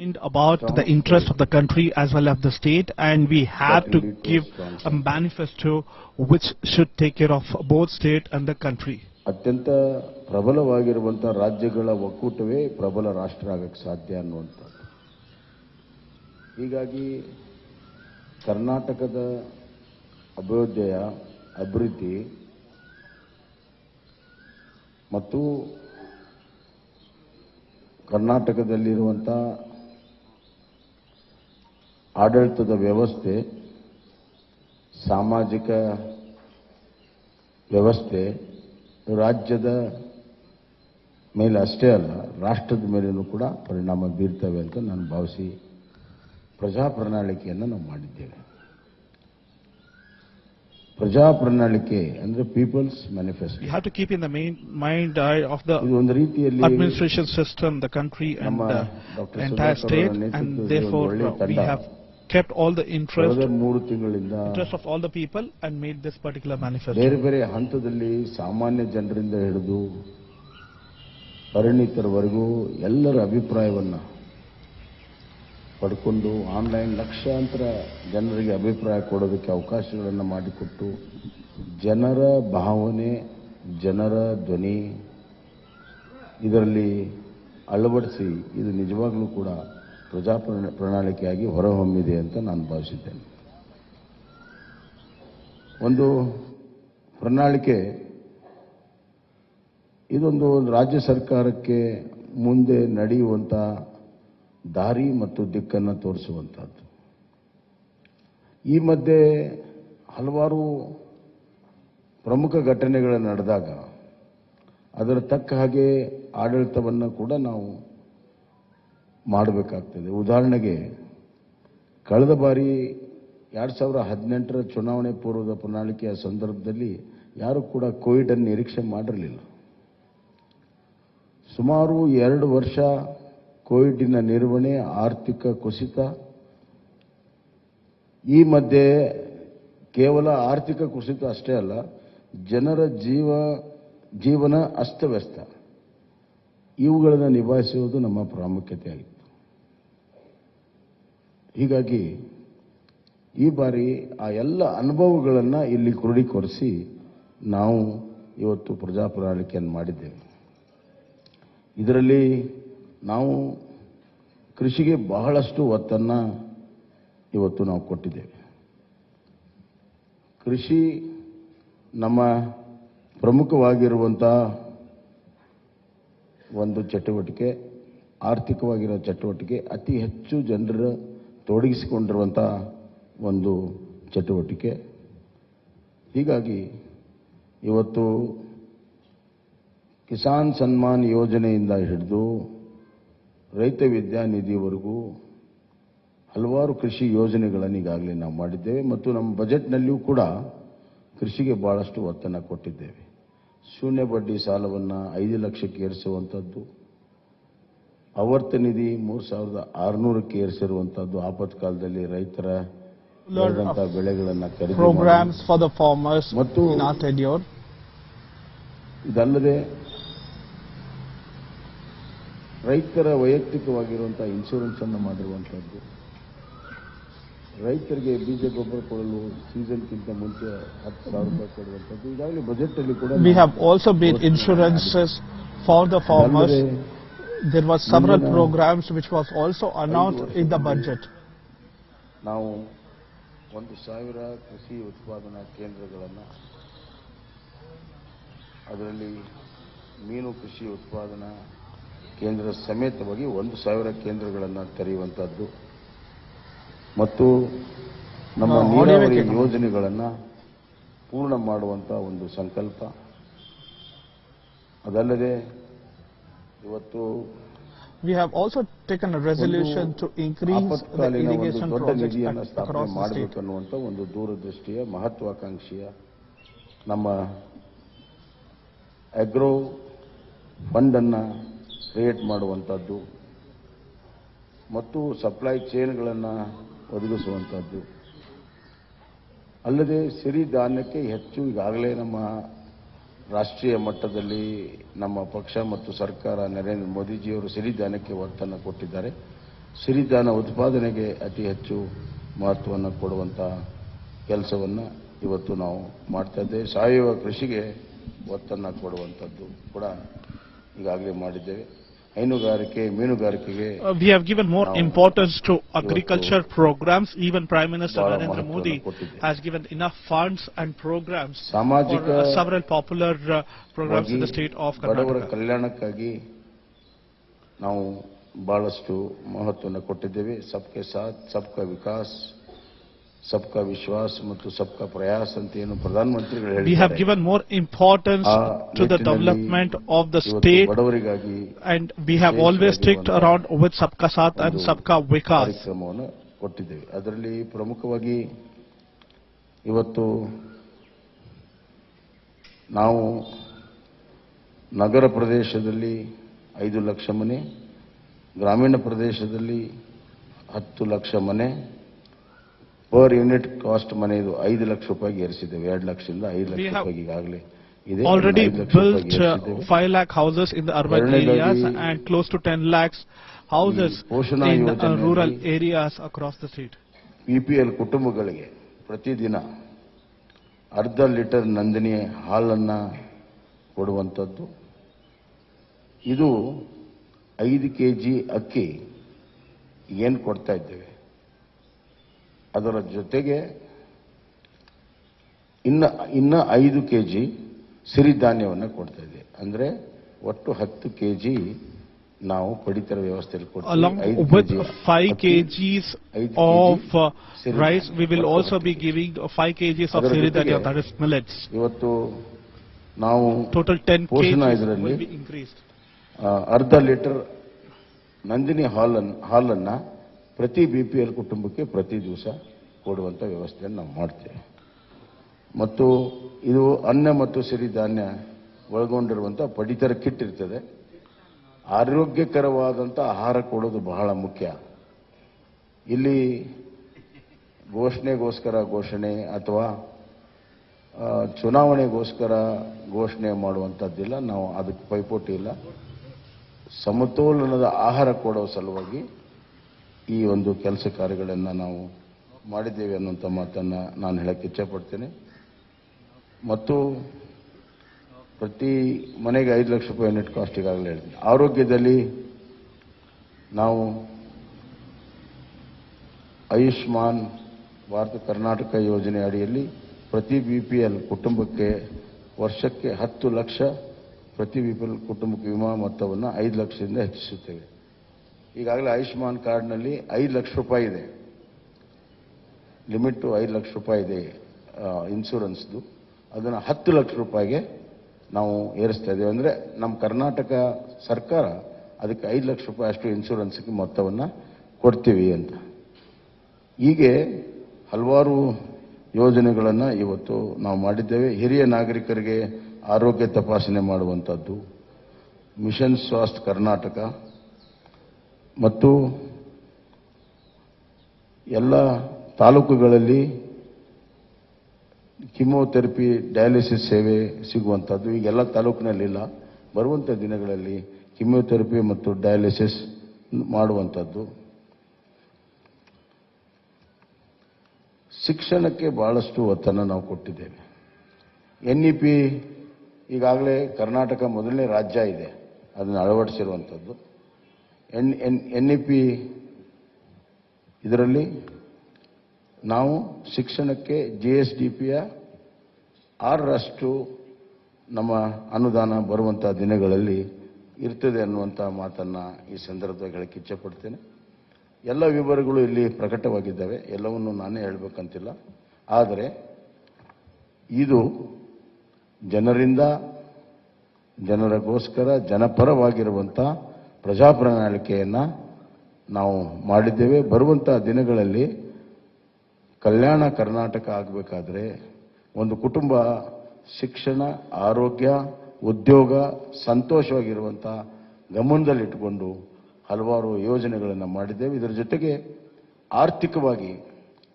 in about the interest of the country as well as the state, and we have to give a manifesto which should take care of both state and the country. ಅತ್ಯಂತ ಪ್ರಬಲವಾಗಿರುವಂಥ ರಾಜ್ಯಗಳ ಒಕ್ಕೂಟವೇ ಪ್ರಬಲ ರಾಷ್ಟ್ರ ಆಗಕ್ಕೆ ಸಾಧ್ಯ ಅನ್ನುವಂಥದ್ದು. ಹೀಗಾಗಿ ಕರ್ನಾಟಕದ ಅಭಿವೃದ್ಧಿ ಮತ್ತು ಕರ್ನಾಟಕದಲ್ಲಿರುವಂಥ ಆಡಳಿತದ ವ್ಯವಸ್ಥೆ, ಸಾಮಾಜಿಕ ವ್ಯವಸ್ಥೆ ರಾಜ್ಯದ ಮೇಲೆ ಅಷ್ಟೇ ಅಲ್ಲ, ರಾಷ್ಟ್ರದ ಮೇಲೂ ಕೂಡ ಪರಿಣಾಮ ಬೀರ್ತವೆ ಅಂತ ನಾನು ಭಾವಿಸಿ ಪ್ರಜಾ ಪ್ರಣಾಳಿಕೆಯನ್ನು ನಾವು ಮಾಡಿದ್ದೇವೆ. ಪ್ರಜಾ ಪ್ರಣಾಳಿಕೆ ಅಂದ್ರೆ people's manifesto. You have to keep in the mind of the ಒಂದು ರೀತಿಯಲ್ಲಿ administration system, the country and the entire state, and therefore we have kept all the interest of all the people and made this particular manifesto. ಬೇರೆ ಬೇರೆ ಹಂತದಲ್ಲಿ ಸಾಮಾನ್ಯ ಜನರಿಂದ ಹಿಡಿದು ಪರಿಣಿತರವರೆಗೂ ಎಲ್ಲರ ಅಭಿಪ್ರಾಯವನ್ನು ಪಡ್ಕೊಂಡು ಆನ್ಲೈನ್ ಲಕ್ಷಾಂತರ ಜನರಿಗೆ ಅಭಿಪ್ರಾಯ ಕೊಡೋದಕ್ಕೆ ಅವಕಾಶಗಳನ್ನು ಮಾಡಿಕೊಟ್ಟು ಜನರ ಭಾವನೆ, ಜನರ ಧ್ವನಿ ಇದರಲ್ಲಿ ಅಳವಡಿಸಿ ಇದು ನಿಜವಾಗ್ಲೂ ಕೂಡ ಪ್ರಜಾ ಪ್ರಣಾಳಿಕೆಯಾಗಿ ಹೊರಹೊಮ್ಮಿದೆ ಅಂತ ನಾನು ಭಾವಿಸಿದ್ದೇನೆ. ಒಂದು ಪ್ರಣಾಳಿಕೆ ಇದೊಂದು ರಾಜ್ಯ ಸರ್ಕಾರಕ್ಕೆ ಮುಂದೆ ನಡೆಯುವಂಥ ದಾರಿ ಮತ್ತು ದಿಕ್ಕನ್ನು ತೋರಿಸುವಂಥದ್ದು. ಈ ಮಧ್ಯೆ ಹಲವಾರು ಪ್ರಮುಖ ಘಟನೆಗಳು ನಡೆದಾಗ ಅದರ ತಕ್ಕ ಹಾಗೆ ಆಡಳಿತವನ್ನು ಕೂಡ ನಾವು ಮಾಡಬೇಕಾಗ್ತದೆ. ಉದಾಹರಣೆಗೆ ಕಳೆದ ಬಾರಿ 2018ರ ಚುನಾವಣೆ ಪೂರ್ವದ ಪ್ರಣಾಳಿಕೆಯ ಸಂದರ್ಭದಲ್ಲಿ ಯಾರು ಕೂಡ ಕೋವಿಡ್ ಅನ್ನು ನಿರೀಕ್ಷೆ ಮಾಡಿರಲಿಲ್ಲ. ಸುಮಾರು 2 ವರ್ಷ ಕೋವಿಡ್ನ ನಿರ್ವಹಣೆ, ಆರ್ಥಿಕ ಕುಸಿತ, ಈ ಮಧ್ಯೆ ಕೇವಲ ಆರ್ಥಿಕ ಕುಸಿತ ಅಷ್ಟೇ ಅಲ್ಲ, ಜನರ ಜೀವನ ಅಸ್ತವ್ಯಸ್ತ, ಇವುಗಳನ್ನು ನಿಭಾಯಿಸುವುದು ನಮ್ಮ ಪ್ರಾಮುಖ್ಯತೆ ಆಗಿತ್ತು. ಹೀಗಾಗಿ ಈ ಬಾರಿ ಆ ಎಲ್ಲ ಅನುಭವಗಳನ್ನು ಇಲ್ಲಿ ಕ್ರೋಢೀಕರಿಸಿ ನಾವು ಇವತ್ತು ಪ್ರಜಾ ಪ್ರಣಾಳಿಕೆಯನ್ನು ಮಾಡಿದ್ದೇವೆ. ಇದರಲ್ಲಿ ನಾವು ಕೃಷಿಗೆ ಬಹಳಷ್ಟು ಒತ್ತನ್ನು ಇವತ್ತು ನಾವು ಕೊಟ್ಟಿದ್ದೇವೆ. ಕೃಷಿ ನಮ್ಮ ಪ್ರಮುಖವಾಗಿರುವಂಥ ಒಂದು ಚಟುವಟಿಕೆ, ಆರ್ಥಿಕವಾಗಿರೋ ಚಟುವಟಿಕೆ, ಅತಿ ಹೆಚ್ಚು ಜನರು ತೊಡಗಿಸಿಕೊಂಡಿರುವಂಥ ಒಂದು ಚಟುವಟಿಕೆ. ಹೀಗಾಗಿ ಇವತ್ತು ಕಿಸಾನ್ ಸನ್ಮಾನ್ ಯೋಜನೆಯಿಂದ ಹಿಡಿದು ರೈತ ವಿದ್ಯಾನಿಧಿವರೆಗೂ ಹಲವಾರು ಕೃಷಿ ಯೋಜನೆಗಳನ್ನು ಈಗಾಗಲೇ ನಾವು ಮಾಡಿದ್ದೇವೆ ಮತ್ತು ನಮ್ಮ ಬಜೆಟ್ನಲ್ಲಿಯೂ ಕೂಡ ಕೃಷಿಗೆ ಬಹಳಷ್ಟು ಒತ್ತನ್ನು ಕೊಟ್ಟಿದ್ದೇವೆ. ಶೂನ್ಯ ಬಡ್ಡಿ ಸಾಲವನ್ನು 5 ಲಕ್ಷಕ್ಕೆ ಏರಿಸುವಂಥದ್ದು, ಆವರ್ತ ನಿಧಿ 3,600ಕ್ಕೆ ಏರಿಸಿರುವಂಥದ್ದು, ಆಪತ್ಕಾಲದಲ್ಲಿ ರೈತರ ಬೆಳೆಗಳನ್ನು ಖರೀದಿ programs for the farmers ಮತ್ತು in our tenure. ಇದಲ್ಲದೆ ರೈತರ ವೈಯಕ್ತಿಕವಾಗಿರುವಂಥ ಇನ್ಶೂರೆನ್ಸ್ ಅನ್ನು ಮಾಡಿರುವಂಥದ್ದು, ರೈತರಿಗೆ ಬೀಜ ಗೊಬ್ಬರ ಕೊಡಲು ಸೀಸನ್ಗಿಂತ ಮುಂಚೆ 10,000 ರೂಪಾಯಿ ಕೊಡುವಂಥದ್ದು ಈಗಾಗಲೇ ಬಜೆಟ್ ಅಲ್ಲಿ ಕೂಡ. We have also made insurances for the farmers. There were several programs which was also announced in the budget. ನಾವು 1,000 ಕೃಷಿ ಉತ್ಪಾದನಾ ಕೇಂದ್ರಗಳನ್ನು, ಅದರಲ್ಲಿ ಮೀನು ಕೃಷಿ ಉತ್ಪಾದನಾ ಕೇಂದ್ರ ಸಮೇತವಾಗಿ 1,000 ಕೇಂದ್ರಗಳನ್ನು ತೆರೆಯುವಂಥದ್ದು ಮತ್ತು ನಮ್ಮ ನೀರಾವರಿ ಯೋಜನೆಗಳನ್ನು ಪೂರ್ಣ ಮಾಡುವಂಥ ಒಂದು ಸಂಕಲ್ಪ. ಅದಲ್ಲದೆ ಇವತ್ತು we have also taken a resolution to increase the irrigation ದೊಡ್ಡ projects ನಿಧಿಯನ್ನು ಸ್ಥಾಪನೆ across the state. ಮಾಡಬೇಕನ್ನುವಂಥ ಒಂದು ದೂರದೃಷ್ಟಿಯ ಮಹತ್ವಾಕಾಂಕ್ಷೆಯ ನಮ್ಮ ಅಗ್ರೋ ಫಂಡ್ ಅನ್ನು ಕ್ರಿಯೇಟ್ ಮಾಡುವಂಥದ್ದು ಮತ್ತು ಸಪ್ಲೈ ಚೈನ್ಗಳನ್ನು ಒದಗಿಸುವಂಥದ್ದು. ಅಲ್ಲದೆ ಸಿರಿಧಾನ್ಯಕ್ಕೆ ಹೆಚ್ಚು ಈಗಾಗಲೇ ನಮ್ಮ ರಾಷ್ಟ್ರೀಯ ಮಟ್ಟದಲ್ಲಿ ನಮ್ಮ ಪಕ್ಷ ಮತ್ತು ಸರ್ಕಾರ ನರೇಂದ್ರ ಮೋದಿಜಿಯವರು ಸಿರಿಧಾನ್ಯಕ್ಕೆ ಒತ್ತನ್ನು ಕೊಟ್ಟಿದ್ದಾರೆ. ಸಿರಿಧಾನ್ಯ ಉತ್ಪಾದನೆಗೆ ಅತಿ ಹೆಚ್ಚು ಮಹತ್ವವನ್ನು ಕೊಡುವಂಥ ಕೆಲಸವನ್ನು ಇವತ್ತು ನಾವು ಮಾಡ್ತಾ ಇದ್ದೇವೆ. ಸಾವಯವ ಕೃಷಿಗೆ ಒತ್ತನ್ನು ಕೊಡುವಂಥದ್ದು ಕೂಡ ಈಗಾಗಲೇ ಮಾಡಿದ್ದೇವೆ. ಹೈನುಗಾರಿಕೆ, ಮೀನುಗಾರಿಕೆಗೆ we have given more importance to agriculture programs. Even Prime Minister Narendra Modi has given enough funds and programs for several popular programs in the state of ಬಡವರ Karnataka. ಕಲ್ಯಾಣಕ್ಕಾಗಿ ನಾವು ಬಹಳಷ್ಟು ಮಹತ್ವವನ್ನು ಕೊಟ್ಟಿದ್ದೇವೆ. ಸಬ್ಕೆ ಸಾಥ್ ಸಬ್ಕಾ ವಿಕಾಸ್, ಸಬ್ಕಾ ವಿಶ್ವಾಸ್ ಮತ್ತು ಸಬ್ಕಾ ಪ್ರಯಾಸ್ ಅಂತ ಏನು ಪ್ರಧಾನಮಂತ್ರಿಗಳು ಹೇಳಿದ್ದಾರೆ. We have given more importance to the development of the state, ಬಡವರಿಗಾಗಿ and we have always sticked around with Sabka Saath and Sabka Vikas. ಕಾರ್ಯಕ್ರಮವನ್ನು ಕೊಟ್ಟಿದ್ದೇವೆ. ಅದರಲ್ಲಿ ಪ್ರಮುಖವಾಗಿ ಇವತ್ತು ನಾವು ನಗರ ಪ್ರದೇಶದಲ್ಲಿ 5 ಲಕ್ಷ ಮನೆ, ಗ್ರಾಮೀಣ ಪ್ರದೇಶದಲ್ಲಿ 10 ಲಕ್ಷ ಮನೆ, ಪರ್ ಯೂನಿಟ್ ಕಾಸ್ಟ್ ಮನೆಯದು 5 ಲಕ್ಷ ರೂಪಾಯಿಗೆ ಏರಿಸಿದ್ದೇವೆ. 2 ಲಕ್ಷದಿಂದ 5 ಲಕ್ಷ ರೂಪಾಯಿಗೆ ಈಗಾಗಲೇ ಇದೆ. Already built 5 lakh houses in the urban areas and close to 10 lakhs houses in rural areas across the state. PPL ಕುಟುಂಬಗಳಿಗೆ ಪ್ರತಿದಿನ ಅರ್ಧ ಲೀಟರ್ ನಂದಿನಿ ಹಾಲನ್ನು ಕೊಡುವಂಥದ್ದು. ಇದು 5 kg ಅಕ್ಕಿ ಏನು ಕೊಡ್ತಾ ಇದ್ದೇವೆ, ಅದರ ಜೊತೆಗೆ ಇನ್ನ 5 kg ಸಿರಿಧಾನ್ಯವನ್ನು ಕೊಡ್ತಾ ಇದೆ. ಅಂದರೆ ಒಟ್ಟು 10 kg ನಾವು ಪಡಿತರ ವ್ಯವಸ್ಥೆಯಲ್ಲಿ ಕೊಡ್ತೀವಿ. Along with 5 kgs of rice, we will also be giving 5 kgs of siridhanya, that is millets. ಇವತ್ತು ನಾವು total 10 kgs will be increased. ಅರ್ಧ ಲೀಟರ್ ನಂದಿನಿ ಹಾಲನ್ನು ಪ್ರತಿ BPL ಕುಟುಂಬಕ್ಕೆ ಪ್ರತಿ ದಿವಸ ಕೊಡುವಂಥ ವ್ಯವಸ್ಥೆಯನ್ನು ನಾವು ಮಾಡ್ತೇವೆ. ಮತ್ತು ಇದು ಅನ್ನ ಮತ್ತು ಸಿರಿಧಾನ್ಯ ಒಳಗೊಂಡಿರುವಂಥ ಪಡಿತರ ಕಿಟ್ ಇರ್ತದೆ. ಆರೋಗ್ಯಕರವಾದಂಥ ಆಹಾರ ಕೊಡೋದು ಬಹಳ ಮುಖ್ಯ. ಇಲ್ಲಿ ಘೋಷಣೆಗೋಸ್ಕರ ಘೋಷಣೆ ಅಥವಾ ಚುನಾವಣೆಗೋಸ್ಕರ ಘೋಷಣೆ ಮಾಡುವಂಥದ್ದಿಲ್ಲ. ನಾವು ಅದಕ್ಕೆ ಪೈಪೋಟಿ ಇಲ್ಲ. ಸಮತೋಲನದ ಆಹಾರ ಕೊಡೋ ಸಲುವಾಗಿ ಈ ಒಂದು ಕೆಲಸ ಕಾರ್ಯಗಳನ್ನು ನಾವು ಮಾಡಿದ್ದೇವೆ ಅನ್ನುವಂಥ ಮಾತನ್ನು ನಾನು ಹೇಳಕ್ಕೆ ಇಚ್ಛೆಪಡ್ತೇನೆ. ಮತ್ತು ಪ್ರತಿ ಮನೆಗೆ 5 ಲಕ್ಷ ರೂಪಾಯಿ ಯೂನಿಟ್ ಕಾಸ್ಟ್ ಈಗಾಗಲೇ ಹೇಳ್ತೀನಿ. ಆರೋಗ್ಯದಲ್ಲಿ ನಾವು ಆಯುಷ್ಮಾನ್ ಭಾರತ ಕರ್ನಾಟಕ ಯೋಜನೆ ಅಡಿಯಲ್ಲಿ ಪ್ರತಿ BPL ಕುಟುಂಬಕ್ಕೆ ವರ್ಷಕ್ಕೆ 10 ಲಕ್ಷ ಪ್ರತಿ BPL ಕುಟುಂಬಕ್ಕೆ ವಿಮಾ ಮೊತ್ತವನ್ನು 5 ಲಕ್ಷದಿಂದ ಹೆಚ್ಚಿಸುತ್ತೇವೆ. ಈಗಾಗಲೇ ಆಯುಷ್ಮಾನ್ ಕಾರ್ಡ್ನಲ್ಲಿ 5 ಲಕ್ಷ ರೂಪಾಯಿ ಇದೆ, ಲಿಮಿಟು 5 ಲಕ್ಷ ರೂಪಾಯಿ ಇದೆ ಇನ್ಶೂರೆನ್ಸ್ದು. ಅದನ್ನು 10 ಲಕ್ಷ ರೂಪಾಯಿಗೆ ನಾವು ಏರಿಸ್ತಾ ಇದ್ದೇವೆ. ಅಂದರೆ ನಮ್ಮ ಕರ್ನಾಟಕ ಸರ್ಕಾರ ಅದಕ್ಕೆ 5 ಲಕ್ಷ ರೂಪಾಯಿ ಅಷ್ಟು ಇನ್ಶೂರೆನ್ಸ್ಗೆ ಮೊತ್ತವನ್ನು ಕೊಡ್ತೀವಿ ಅಂತ. ಹೀಗೆ ಹಲವಾರು ಯೋಜನೆಗಳನ್ನು ಇವತ್ತು ನಾವು ಮಾಡಿದ್ದೇವೆ. ಹಿರಿಯ ನಾಗರಿಕರಿಗೆ ಆರೋಗ್ಯ ತಪಾಸಣೆ ಮಾಡುವಂಥದ್ದು, ಮಿಷನ್ ಸ್ವಾಸ್ಥ್ಯ ಕರ್ನಾಟಕ ಮತ್ತು ಎಲ್ಲ ತಾಲೂಕುಗಳಲ್ಲಿ ಕಿಮೋಥೆರಪಿ ಡಯಾಲಿಸಿಸ್ ಸೇವೆ ಸಿಗುವಂಥದ್ದು ಈಗ ಎಲ್ಲ ತಾಲೂಕಿನಲ್ಲಿಲ್ಲ. ಬರುವಂಥ ದಿನಗಳಲ್ಲಿ ಕಿಮೋಥೆರಪಿ ಮತ್ತು ಡಯಾಲಿಸಿಸ್ ಮಾಡುವಂಥದ್ದು. ಶಿಕ್ಷಣಕ್ಕೆ ಬಹಳಷ್ಟು ಒತ್ತನ್ನು ನಾವು ಕೊಟ್ಟಿದ್ದೇವೆ. NEP ಈಗಾಗಲೇ ಕರ್ನಾಟಕ ಮೊದಲನೇ ರಾಜ್ಯ ಇದೆ ಅದನ್ನು ಅಳವಡಿಸಿರುವಂಥದ್ದು. NEP ಇದರಲ್ಲಿ ನಾವು ಶಿಕ್ಷಣಕ್ಕೆ GSDPಯ 6ರಷ್ಟು ನಮ್ಮ ಅನುದಾನ ಬರುವಂಥ ದಿನಗಳಲ್ಲಿ ಇರ್ತದೆ ಅನ್ನುವಂಥ ಮಾತನ್ನು ಈ ಸಂದರ್ಭದಲ್ಲಿ ಹೇಳಕ್ಕೆ ಇಚ್ಛೆಪಡ್ತೇನೆ. ಎಲ್ಲ ವಿವರಗಳು ಇಲ್ಲಿ ಪ್ರಕಟವಾಗಿದ್ದಾವೆ, ಎಲ್ಲವನ್ನು ನಾನೇ ಹೇಳಬೇಕಂತಿಲ್ಲ. ಆದರೆ ಇದು ಜನರಿಂದ ಜನರಿಗೋಸ್ಕರ ಜನಪರವಾಗಿರುವಂಥ ಪ್ರಜಾಪ್ರಣಾಳಿಕೆಯನ್ನು ನಾವು ಮಾಡಿದ್ದೇವೆ. ಬರುವಂಥ ದಿನಗಳಲ್ಲಿ ಕಲ್ಯಾಣ ಕರ್ನಾಟಕ ಆಗಬೇಕಾದ್ರೆ ಒಂದು ಕುಟುಂಬ ಶಿಕ್ಷಣ, ಆರೋಗ್ಯ, ಉದ್ಯೋಗ, ಸಂತೋಷವಾಗಿರುವಂಥ ಗಮನದಲ್ಲಿಟ್ಟುಕೊಂಡು ಹಲವಾರು ಯೋಜನೆಗಳನ್ನು ಮಾಡಿದ್ದೇವೆ. ಇದರ ಜೊತೆಗೆ ಆರ್ಥಿಕವಾಗಿ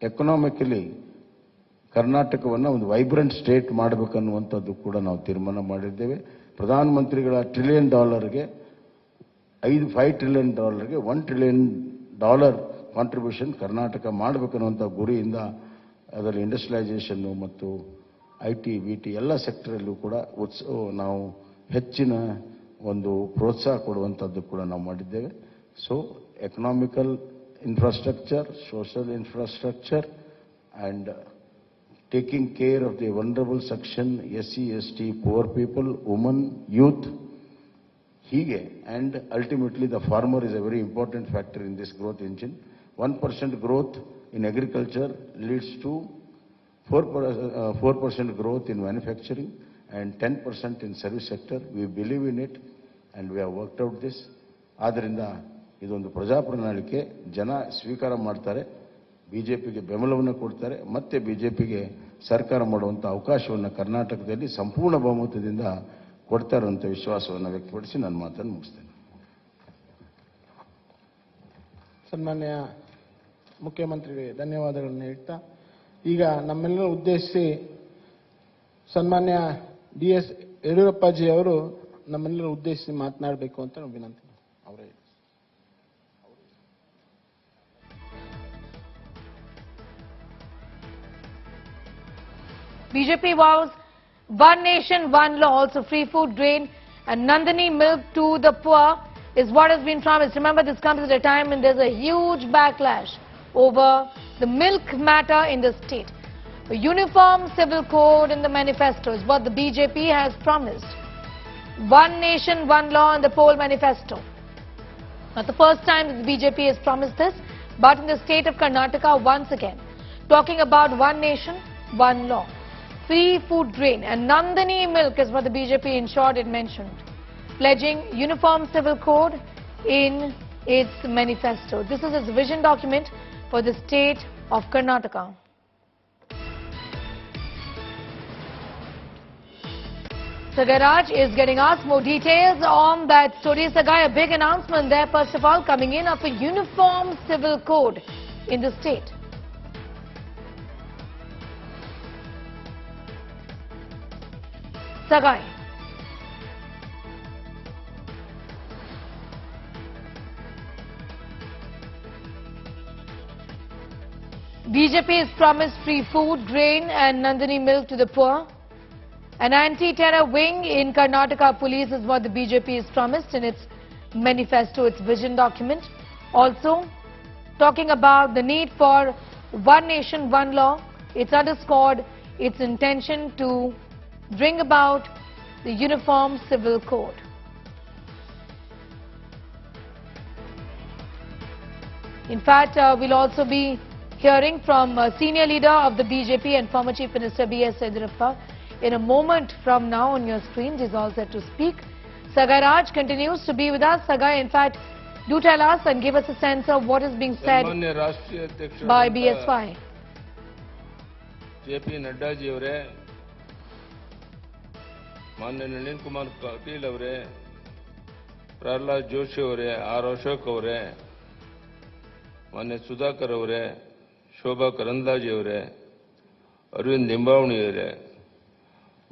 ಎಕನಾಮಿಕಲಿ ಕರ್ನಾಟಕವನ್ನು ಒಂದು ವೈಬ್ರೆಂಟ್ ಸ್ಟೇಟ್ ಮಾಡಬೇಕನ್ನುವಂಥದ್ದು ಕೂಡ ನಾವು ತೀರ್ಮಾನ ಮಾಡಿದ್ದೇವೆ. ಪ್ರಧಾನಮಂತ್ರಿಗಳ $1 ಟ್ರಿಲಿಯನ್ಗೆ $5 ಟ್ರಿಲಿಯನ್ $1 ಟ್ರಿಲಿಯನ್ ಕಾಂಟ್ರಿಬ್ಯೂಷನ್ ಕರ್ನಾಟಕ ಮಾಡಬೇಕನ್ನುವಂಥ ಗುರಿಯಿಂದ ಅದರಲ್ಲಿ ಇಂಡಸ್ಟ್ರಿಯಲೈಸೇಷನ್ನು ಮತ್ತು IT, BT ಎಲ್ಲ ಸೆಕ್ಟರಲ್ಲೂ ಕೂಡ ನಾವು ಹೆಚ್ಚಿನ ಒಂದು ಪ್ರೋತ್ಸಾಹ ಕೊಡುವಂಥದ್ದು ಕೂಡ ನಾವು ಮಾಡಿದ್ದೇವೆ. So economical infrastructure, social infrastructure and taking care of the vulnerable section, SC, ST, poor people, women, youth, hige, and ultimately the farmer is a very important factor in this growth engine. 1% growth in agriculture leads to 4% growth in manufacturing and 10% in service sector. We believe in it and we have worked out this. ಆದ್ದರಿಂದ ಇದೊಂದು ಪ್ರಜಾಪ್ರಣಾಳಿಕೆ, ಜನ ಸ್ವೀಕಾರ ಮಾಡ್ತಾರೆ, BJPಗೆ ಬೆಂಬಲವನ್ನು ಕೊಡ್ತಾರೆ, ಮತ್ತೆ BJPಗೆ ಸರ್ಕಾರ ಮಾಡುವಂಥ ಅವಕಾಶವನ್ನು ಕರ್ನಾಟಕದಲ್ಲಿ ಸಂಪೂರ್ಣ ಬಹುಮತದಿಂದ ಕೊಡ್ತಾರೆ ಅಂತ ವಿಶ್ವಾಸವನ್ನು ವ್ಯಕ್ತಪಡಿಸಿ ನನ್ನ ಮಾತನ್ನು ಮುಗಿಸ್ತೇನೆ. ಸನ್ಮಾನ್ಯ ಮುಖ್ಯಮಂತ್ರಿಗೆ ಧನ್ಯವಾದಗಳನ್ನು ಹೇಳ್ತಾ ಈಗ ನಮ್ಮೆಲ್ಲರ ಉದ್ದೇಶಿಸಿ ಸನ್ಮಾನ್ಯ DS ಯಡಿಯೂರಪ್ಪಾಜಿ ಅವರು ನಮ್ಮೆಲ್ಲರ ಉದ್ದೇಶಿಸಿ ಮಾತನಾಡಬೇಕು ಅಂತ ನಾವು ವಿನಂತಿ. ಅವರೇ BJP vows one nation, one law, also free food, grain and Nandini milk to the poor is what has been promised. Remember, this comes at a time when there's a huge backlash over the milk matter in the state. A uniform civil code in the manifesto is what the BJP has promised. One nation, one law in the poll manifesto. Not the first time that the BJP has promised this, but in the state of Karnataka once again, talking about one nation, one law. Free food, grain and Nandini milk is what the BJP in short it mentioned, pledging uniform civil code in its manifesto. This is its vision document for the state of Karnataka. Sagaraj is getting us more details on that story. Sagai, a big announcement there, first of all, coming in of a uniform civil code in the state. Sagai. BJP has promised free food, grain and Nandini milk to the poor. An anti-terror wing in Karnataka police is what the BJP has promised in its manifesto, its vision document. Also, talking about the need for one nation, one law, it's underscored its intention to bring about the Uniform Civil Code. In fact, we'll also be hearing from senior leader of the BJP and former Chief Minister B.S. Yediyurappa in a moment from now on your screens. He's all set to speak. Sagai Raj continues to be with us. Sagai, in fact, do tell us and give us a sense of what is being said by BSY. JP Nadda ji avare, Manya Nalin Kumar Patil avare, Prahlad Joshi avare, R. Ashok avare, Manya Sudhakar avare, Shobha Karandaje avare, Arvind Limbavani avare,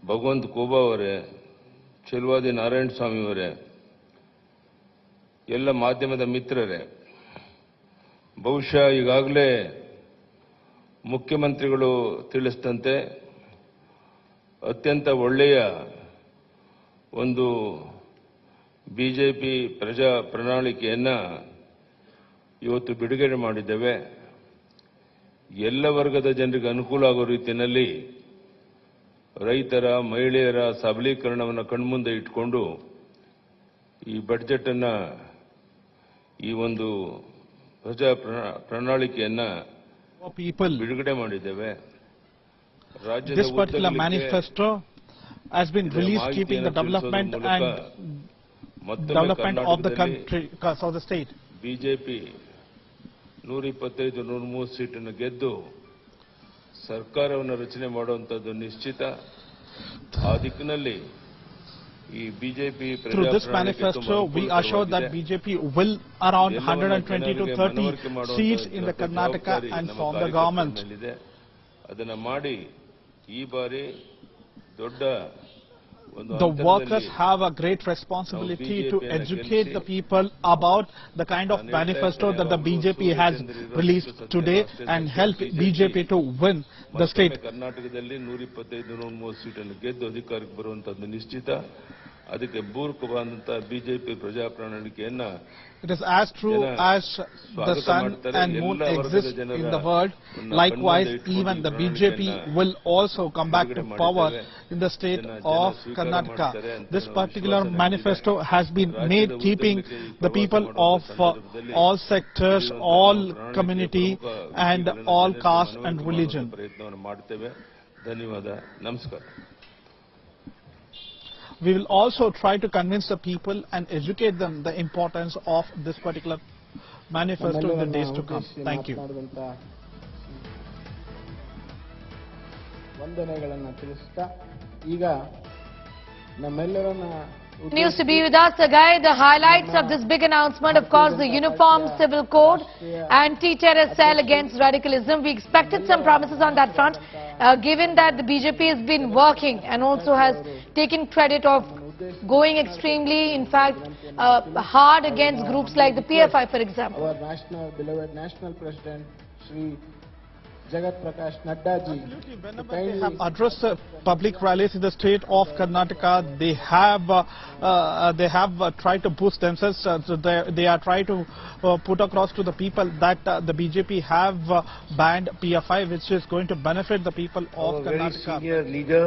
Bhagwant Koba avare, Chelwadi Narayan Swami avare, ಎಲ್ಲ ಮಾಧ್ಯಮದ ಮಿತ್ರರೇ, ಬಹುಶಃ ಈಗಾಗಲೇ ಮುಖ್ಯಮಂತ್ರಿಗಳು ತಿಳಿಸಿದಂತೆ ಅತ್ಯಂತ ಒಳ್ಳೆಯ ಒಂದು BJP ಪ್ರಜಾ ಪ್ರಣಾಳಿಕೆಯನ್ನು ಇವತ್ತು ಬಿಡುಗಡೆ ಮಾಡಿದ್ದೇವೆ. ಎಲ್ಲ ವರ್ಗದ ಜನರಿಗೆ ಅನುಕೂಲ ಆಗೋ ರೀತಿಯಲ್ಲಿ ರೈತರ, ಮಹಿಳೆಯರ ಸಬಲೀಕರಣವನ್ನು ಕಣ್ಮುಂದೆ ಇಟ್ಟುಕೊಂಡು ಈ ಬಜೆಟ್ ಅನ್ನು ಈ ಒಂದು ಪ್ರಜಾ ಪ್ರಣಾಳಿಕೆಯನ್ನು ಬಿಡುಗಡೆ ಮಾಡಿದ್ದೇವೆ. This particular manifesto has been released keeping the development of the country, of the state. BJP 125-130 ಸೀಟನ್ನು ಗೆದ್ದು ಸರ್ಕಾರವನ್ನು ರಚನೆ ಮಾಡುವಂತದ್ದು ನಿಶ್ಚಿತ. ಆ ದಿಕ್ಕಿನಲ್ಲಿ Through this manifesto, we assure that BJP will around 120 to 30 seats in the Karnataka and form the government. ಅದನ್ನ ಮಾಡಿ ಈ ಬಾರಿ ದೊಡ್ಡ The workers have a great responsibility to educate the people about the kind of manifesto that the BJP has released today and help BJP to win the state. ಕರ್ನಾಟಕದಲ್ಲಿ 125-130 ಸೀಟನ್ನು ಗೆದ್ದು ಅಧಿಕಾರಕ್ಕೆ ಬರುವಂತದ್ದು ನಿಶ್ಚಿತ. ಅದಕ್ಕೆ ಪೂರಕವಾದಂತಹ ಬಿಜೆಪಿ ಪ್ರಜಾ ಪ್ರಣಾಳಿಕೆಯನ್ನ It is as true as the sun and moon exist in the world. Likewise, even the BJP will also come back to power in the state of Karnataka. This particular manifesto has been made keeping the people of all sectors, all community and all caste and religion. ಧನ್ಯವಾದ, ನಮಸ್ಕಾರ. We will also try to convince the people and educate them the importance of this particular manifesto in the days to come. Thank you. ವಂದನೆಗಳನ್ನು ತಿಳಿಸುತ್ತಾ ಈಗ ನಮ್ಮೆಲ್ಲರನ್ನ News to be with us, Sagai. The highlights of this big announcement, of course, the Uniform Civil Code, anti-terror cell against radicalism. We expected some promises on that front, given that the BJP has been working and also has taken credit of going extremely, in fact, hard against groups like the PFI, for example. Our beloved national president, Shri Jagat Prakash Nadda ji. Whenever they have addressed public rallies in the state of Karnataka, they have tried to boost themselves. So they are trying to put across to the people that the BJP have banned PFI, which is going to benefit the people of Karnataka. Very senior leader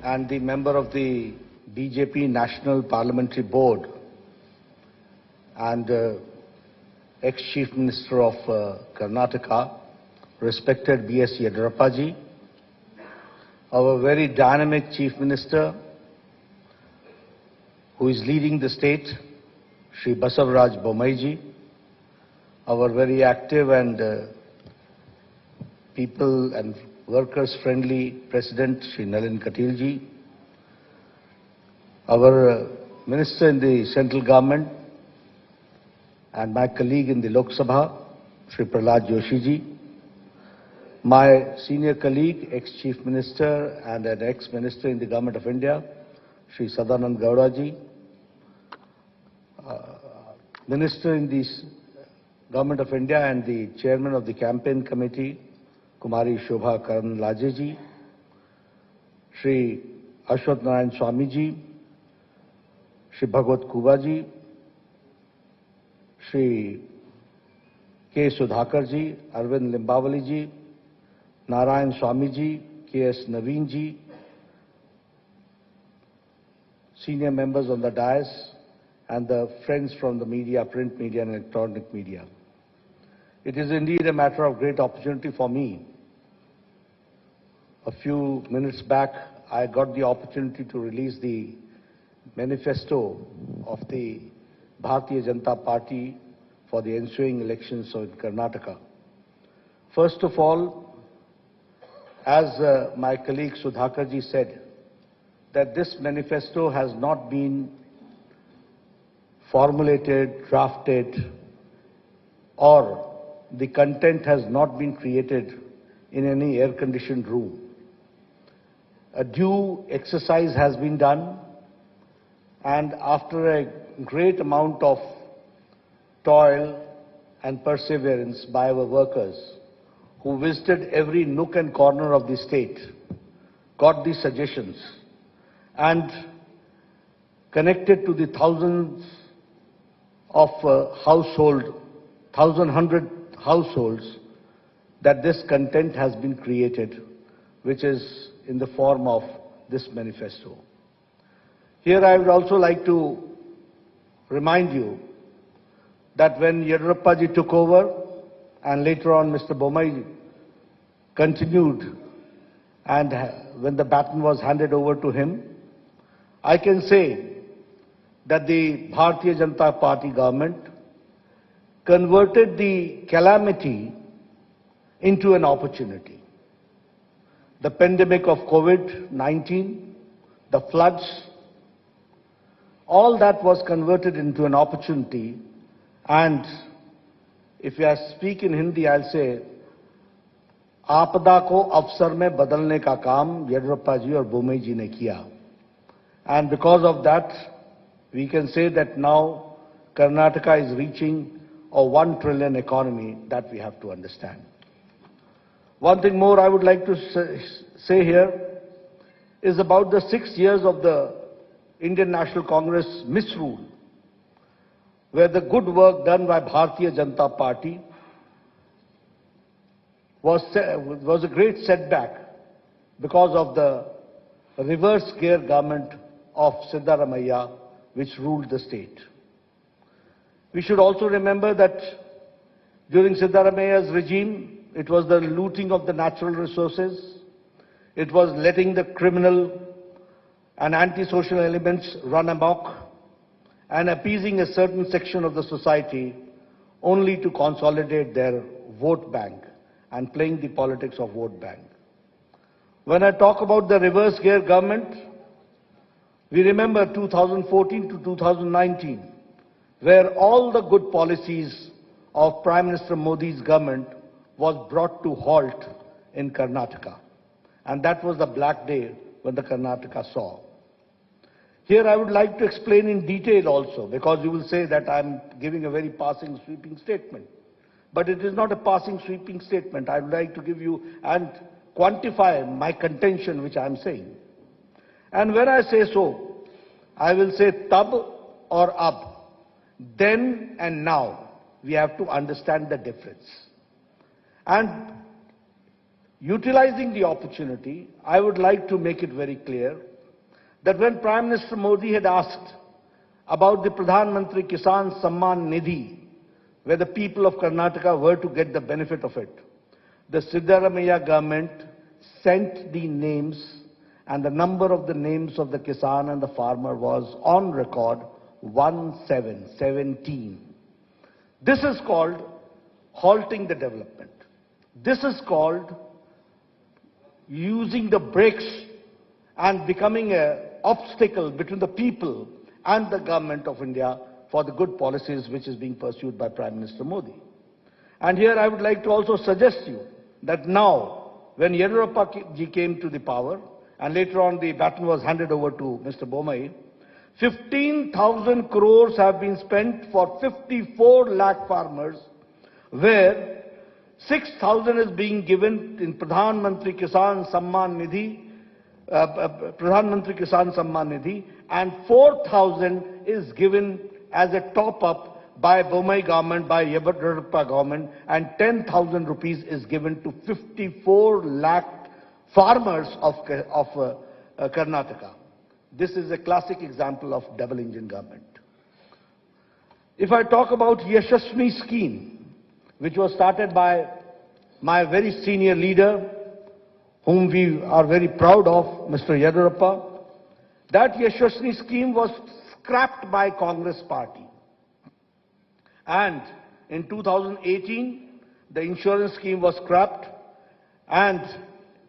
and the member of the BJP National Parliamentary Board and ex-Chief Minister of Karnataka, respected B.S. Yediyurappa ji, our very dynamic Chief Minister who is leading the state, Shri Basavaraj Bommai ji, our very active and people and workers friendly President Shri Nalin Katil ji, our Minister in the central government and my colleague in the Lok Sabha, Shri Prahlad Joshi ji, my senior colleague, ex-Chief Minister and an ex-Minister in the Government of India, Shri Sadanand Gowda ji, Minister in the Government of India and the Chairman of the Campaign Committee, Kumari Shobha Karandaje ji, Shri Ashwat Narayan Swami ji, Shri Bhagwat Kuba ji, Shri K. Sudhakar ji, Arvind Limbavali ji, Narayan Swamiji, K.S. Naveenji, senior members on the dais, and the friends from the media, print media and electronic media. It is indeed a matter of great opportunity for me. A few minutes back, I got the opportunity to release the manifesto of the Bharatiya Janata Party for the ensuing elections in Karnataka. First of all, as my colleague Sudhakarji said, that this manifesto has not been formulated, drafted, or the content has not been created in any air-conditioned room. A due exercise has been done, and after a great amount of toil and perseverance by our workers, who visited every nook and corner of the state, got the suggestions, and connected to the thousands of households, 1,100 households, that this content has been created, which is in the form of this manifesto. Here I would also like to remind you that when Yediyurappa took over, and later on Mr. Bommai continued, and when the baton was handed over to him, I can say that the Bharatiya Janata Party government converted the calamity into an opportunity. The pandemic of COVID-19, the floods, all that was converted into an opportunity. And if I speak in Hindi, I'll say, आपदा को अवसर में बदलने का काम येदियुरप्पा जी और बोम्मई जी ने किया. And because of that, we can say that now Karnataka is reaching a 1 trillion economy that we have to understand. One thing more I would like to say here is about the 6 years of the Indian National Congress misrule, where the good work done by Bharatiya Janata Party was a great setback because of the reverse gear government of Siddaramaiah, which ruled the state. We should also remember that during Siddaramaiah's regime, it was the looting of the natural resources, it was letting the criminal and antisocial elements run amok, and appeasing a certain section of the society only to consolidate their vote bank and playing the politics of vote bank. When I talk about the reverse gear government, we remember 2014 to 2019, where all the good policies of Prime Minister Modi's government was brought to halt in Karnataka. And that was the black day when the Karnataka saw. Here I would like to explain in detail also, because you will say that I'm giving a very passing, sweeping statement. But it is not a passing, sweeping statement. I would like to give you and quantify my contention which I am saying. And when I say so, I will say tab or ab. Then and now, we have to understand the difference. And utilizing the opportunity, I would like to make it very clear that when Prime Minister Modi had asked about the Pradhan Mantri Kisan Samman Nidhi, where the people of Karnataka were to get the benefit of it, the Siddaramaiah government sent the names, and the number of the names of the Kisan and the farmer was on record 17. This is called halting the development. This is called using the brakes and becoming an obstacle between the people and the government of India for the good policies which is being pursued by Prime Minister Modi. And here I would like to also suggest you that now, when Yediyurappa ji came to the power, and later on the baton was handed over to Mr. Bommai, 15,000 crores have been spent for 54 lakh farmers, where 6,000 is being given in Pradhan Mantri Kisan Samman Nidhi, and 4,000 is given as a top-up by Bommai government, by Yediyurappa government, and 10,000 rupees is given to 54 lakh farmers of Karnataka. This is a classic example of double engine government. If I talk about Yashasvi scheme, which was started by my very senior leader, whom we are very proud of, Mr. Yediyurappa, that Yashasvi scheme was scrapped by Congress party. And in 2018, the insurance scheme was scrapped and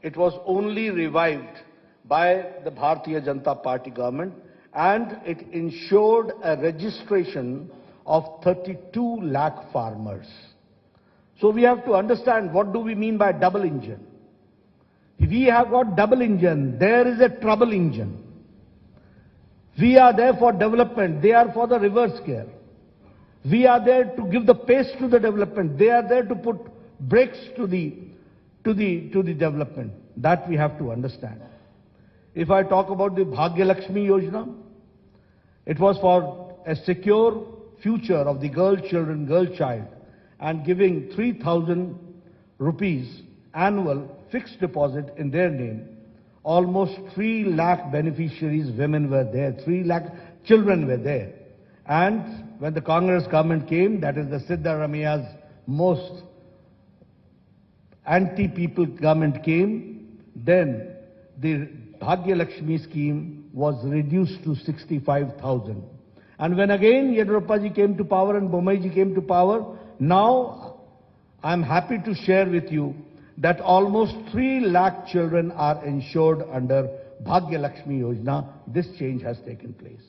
it was only revived by the Bharatiya Janata Party government, and it ensured a registration of 32 lakh farmers. So we have to understand what do we mean by double engine. We have got double engine, there is a trouble engine. We are there for development, they are for the reverse gear. We are there to give the pace to the development, they are there to put brakes to the development. That we have to understand. If I talk about the Bhagya Lakshmi Yojana, it was for a secure future of the girl child, and giving 3,000 rupees annual fixed deposit in their name. Almost 3 lakh beneficiaries, women were there, 3 lakh children were there. And when the Congress government came, that is the Siddaramaia's most anti-people government came, then the Bhagya Lakshmi scheme was reduced to 65,000. And when again Yediyurappa ji came to power and Bommai ji came to power, now I am happy to share with you that almost 3 lakh children are insured under Bhagya Lakshmi Yojana. This change has taken place.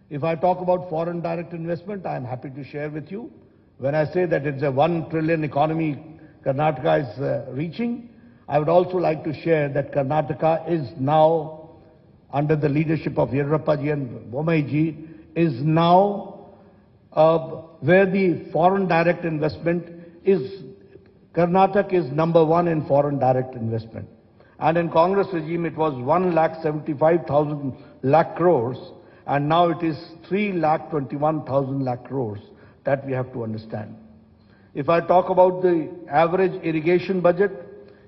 If I talk about foreign direct investment, I am happy to share with you. When I say that it's a 1 trillion economy Karnataka is reaching, I would also like to share that Karnataka is now, under the leadership of Yediyurappa ji and Bommai ji, is now where the foreign direct investment is, Karnataka is number 1 in foreign direct investment. And in Congress regime it was 1,75,000 lakh crores, and now it is 3,21,000 lakh crores. That we have to understand. If I talk about the average irrigation budget,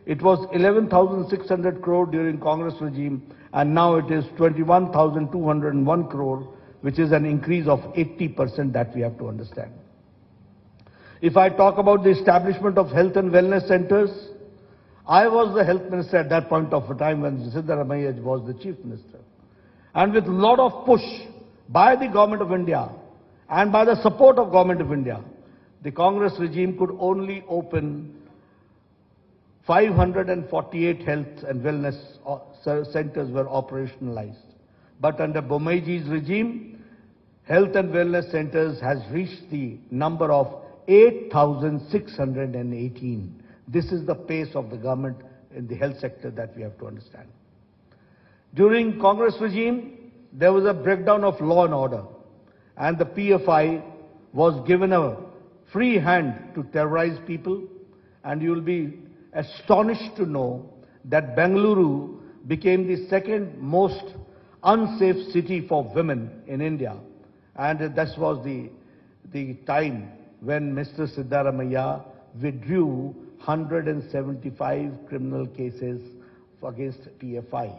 it was 11,600 crore during Congress regime, and now it is 21,201 crore, which is an increase of 80%. That we have to understand. If I talk about the establishment of health and wellness centers, I was the health minister at that point of time when Siddaramaiah was the chief minister. And with a lot of push by the government of India and by the support of government of India, the Congress regime could only open 548 health and wellness centers were operationalized. But under Bommai ji's regime, health and wellness centers has reached the number of 8,618. This is the pace of the government in the health sector that we have to understand. During Congress regime, there was a breakdown of law and order, and the PFI was given a free hand to terrorize people, and you will be astonished to know that Bengaluru became the second most unsafe city for women in India, and this was the time when Mr. Siddaramaiah withdrew 175 criminal cases against PFI,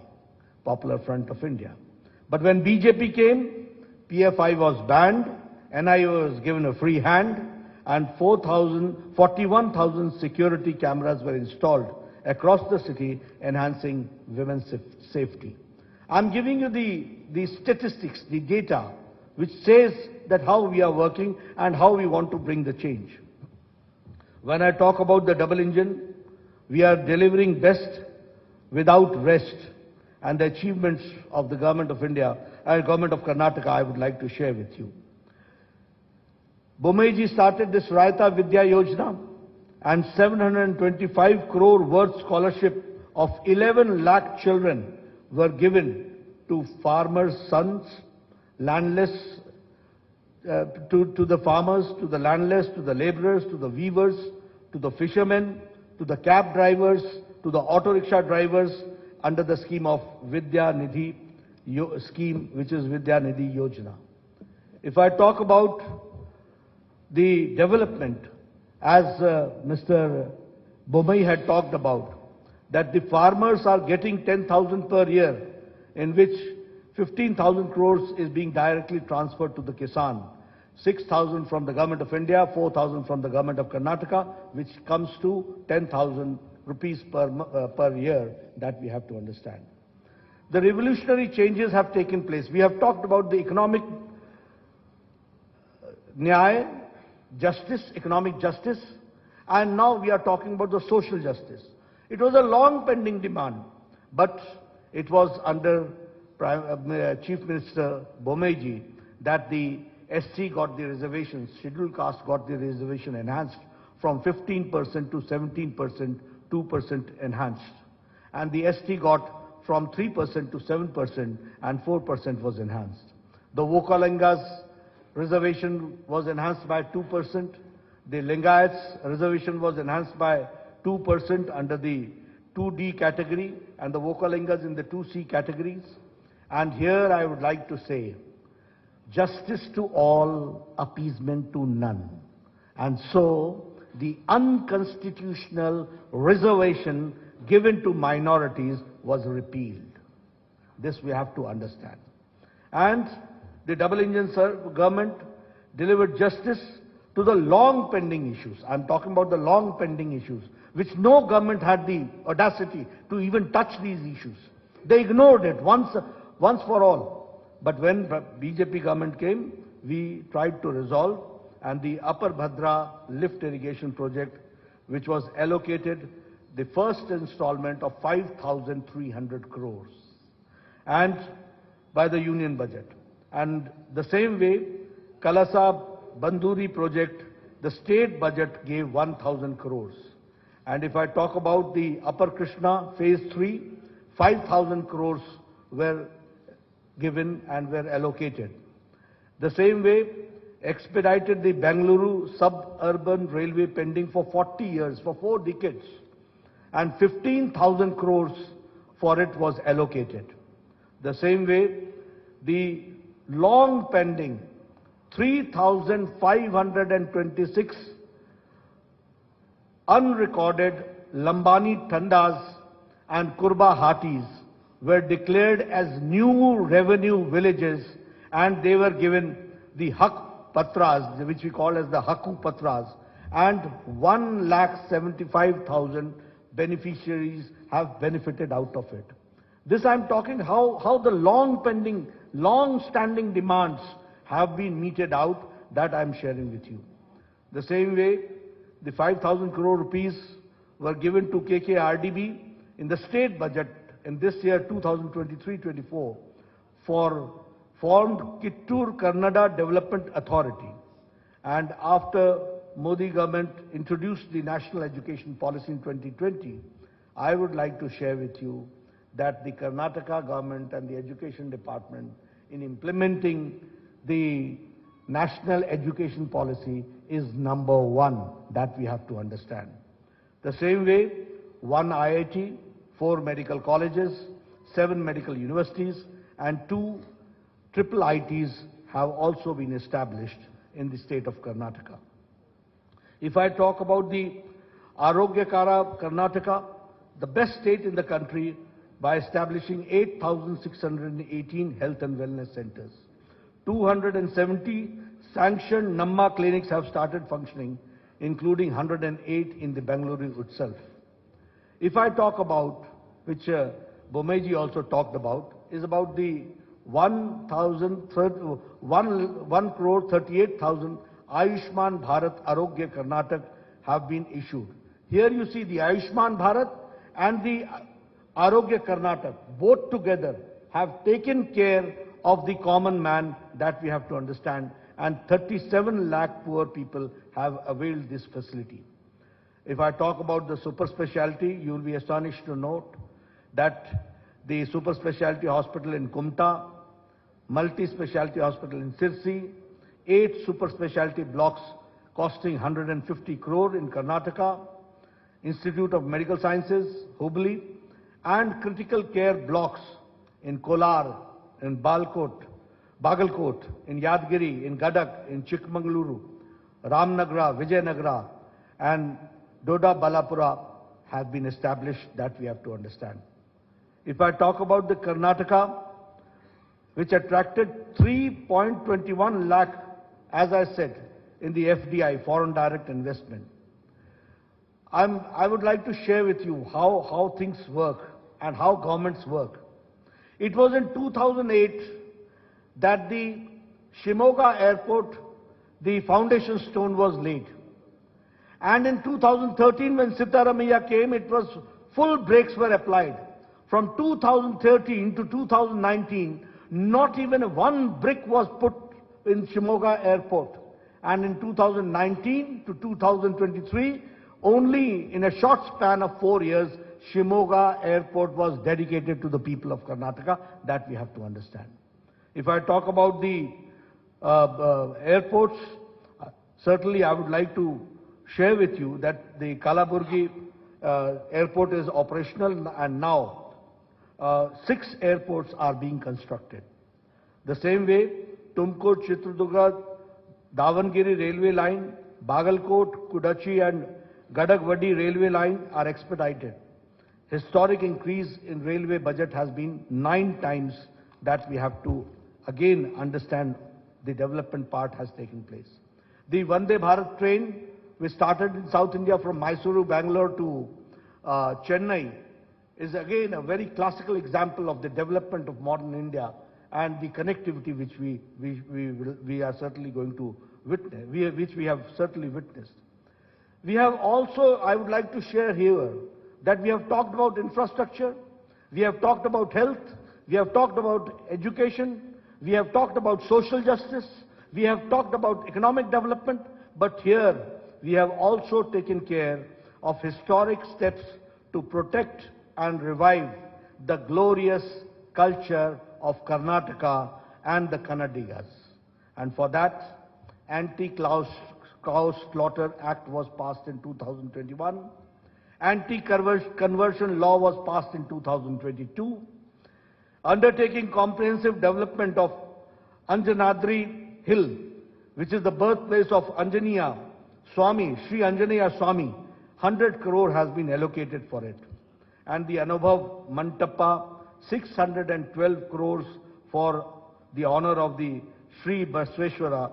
Popular Front of India. But when BJP came, PFI was banned, NIA was given a free hand, and 41,000 security cameras were installed across the city, enhancing women's safety. I'm giving you the statistics, the data, which says that how we are working and how we want to bring the change. When I talk about the double engine, we are delivering best without rest, and the achievements of the government of India and government of Karnataka I would like to share with you. Bommai ji started this Raita Vidya Yojana, and 725 crore worth scholarship of 11 lakh children were given to farmers' sons, landless, to the farmers, to the landless, to the laborers, to the weavers, to the fishermen, to the cab drivers, to the auto rickshaw drivers, under the scheme of Vidya Nidhi scheme, which is Vidya Nidhi Yojana. If I talk about the development, as Mr. Bomai had talked about, that the farmers are getting 10,000 per year, in which 15,000 crores is being directly transferred to the Kisan, 6,000 from the Government of India, 4,000 from the Government of Karnataka, which comes to 10,000 rupees per year, that we have to understand. The revolutionary changes have taken place. We have talked about the economic nyaya, justice, economic justice, and now we are talking about the social justice. It was a long pending demand, but it was under Chief Minister Bomeji that the SC got the reservation, scheduled caste got the reservation enhanced from 15% to 17%, 2% enhanced. And the ST got from 3% to 7% and 4% was enhanced. The Vokalingas reservation was enhanced by 2%. The Lingayats reservation was enhanced by 2% under the 2D category and the Vokalingas in the 2C categories. And here I would like to say, justice to all, appeasement to none. And so the unconstitutional reservation given to minorities was repealed. This we have to understand. And the double engine government delivered justice to the long pending issues. I'm talking about the long pending issues, which no government had the audacity to even touch these issues. They ignored it once for all. But when BJP government came, we tried to resolve, and the Upper Bhadra lift irrigation project, which was allocated the first installment of 5,300 crores and by the union budget. And the same way, Kalasa Banduri project, the state budget gave 1,000 crores. And if I talk about the Upper Krishna phase 3, 5,000 crores were given and were allocated. The same way, expedited the Bengaluru suburban railway pending for 40 years, for 4 decades. And 15,000 crores for it was allocated. The same way, the long pending 3,526 unrecorded Lambani Tandas and Kurba Hatis were declared as new revenue villages, and they were given the Hak Patras, which we call as the Haku Patras, and 1,75,000 beneficiaries have benefited out of it. This I'm talking how the long pending, long standing demands have been meted out, that I'm sharing with you. The same way, the 5,000 crore rupees were given to KKRDB in the state budget in this year 2023-24 for formed Kittur Kannada Development Authority. And after Modi government introduced the National Education Policy in 2020, I would like to share with you that the Karnataka government and the Education Department, in implementing the National Education Policy, is number 1, that we have to understand. The same way, 1 IIT, 4 medical colleges, 7 medical universities, and 2 triple ITs have also been established in the state of Karnataka. If I talk about the Arogyakara Karnataka, the best state in the country by establishing 8,618 health and wellness centers. 270 sanctioned Namma clinics have started functioning, including 108 in the Bengaluru itself. If I talk about, which Bomeji also talked about, is about the 1,38,000 Ayushman Bharat Arogya Karnataka have been issued. Here you see the Ayushman Bharat and the Arogya Karnataka, both together have taken care of the common man, that we have to understand, and 37 lakh poor people have availed this facility. If I talk about the super specialty, you will be astonished to note that the super specialty hospital in Kumta, multi-specialty hospital in Sirsi, 8 super specialty blocks costing 150 crore in Karnataka, Institute of Medical Sciences, Hubli, and critical care blocks in Kolar, in Bagalkot, in Yadgiri, in Gadak, in Chikmagaluru, Ramnagara, Vijayanagara, and Doda Balapura have been established, that we have to understand. If I talk about the Karnataka, which attracted 3.21 lakh, as I said, in the FDI, foreign direct investment. I would like to share with you how things work and how governments work. It was in 2008 that the Shimoga airport, the foundation stone was laid. And in 2013, when Sitaramaiah came, it was full brakes were applied. From 2013 to 2019, not even one brick was put in Shimoga airport. And in 2019 to 2023, only in a short span of 4 years, Shimoga airport was dedicated to the people of Karnataka. That we have to understand. If I talk about the airports, certainly I would like to share with you that the Kalaburgi airport is operational, and now 6 airports are being constructed. The same way, Tumkur, Chitradurga, Davangere railway line, Bagalkot, Kudachi and Gadagwadi railway line are expedited. Historic increase in railway budget has been 9 times. That we have to again understand the development part has taken place. The Vande Bharat train, which started in South India from Mysuru, Bangalore to Chennai, is again a very classical example of the development of modern India and the connectivity which we are certainly going to witness, which we have certainly witnessed. We have also, I would like to share here, that we have talked about infrastructure, we have talked about health, we have talked about education, we have talked about social justice, we have talked about economic development, but here we have also taken care of historic steps to protect and revive the glorious culture of Karnataka and the Kannadigas. And for that, Anti-Cow Slaughter Act was passed in 2021. Anti-conversion law was passed in 2022. Undertaking comprehensive development of Anjanadri Hill, which is the birthplace of Anjaneya Swami, Sri Anjaneya Swami, 100 crore has been allocated for it. And the Anubhav Mantapa, 612 crores for the honor of the Sri Basveshwara,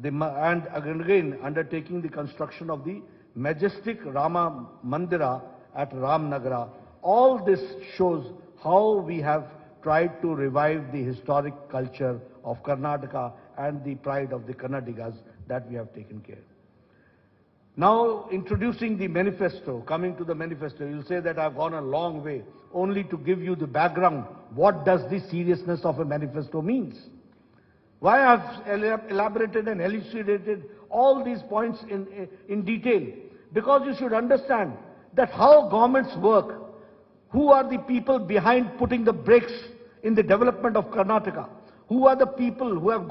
and again undertaking the construction of the majestic Rama Mandira at Ramnagara. All this shows how we have tried to revive the historic culture of Karnataka and the pride of the Kannadigas, that we have taken care. Now, introducing the manifesto, coming to the manifesto, you'll say that I've gone a long way, only to give you the background. What does the seriousness of a manifesto means? Why I've elaborated and elucidated all these points in detail? Because you should understand that how governments work, who are the people behind putting the brakes in the development of Karnataka, who are the people who have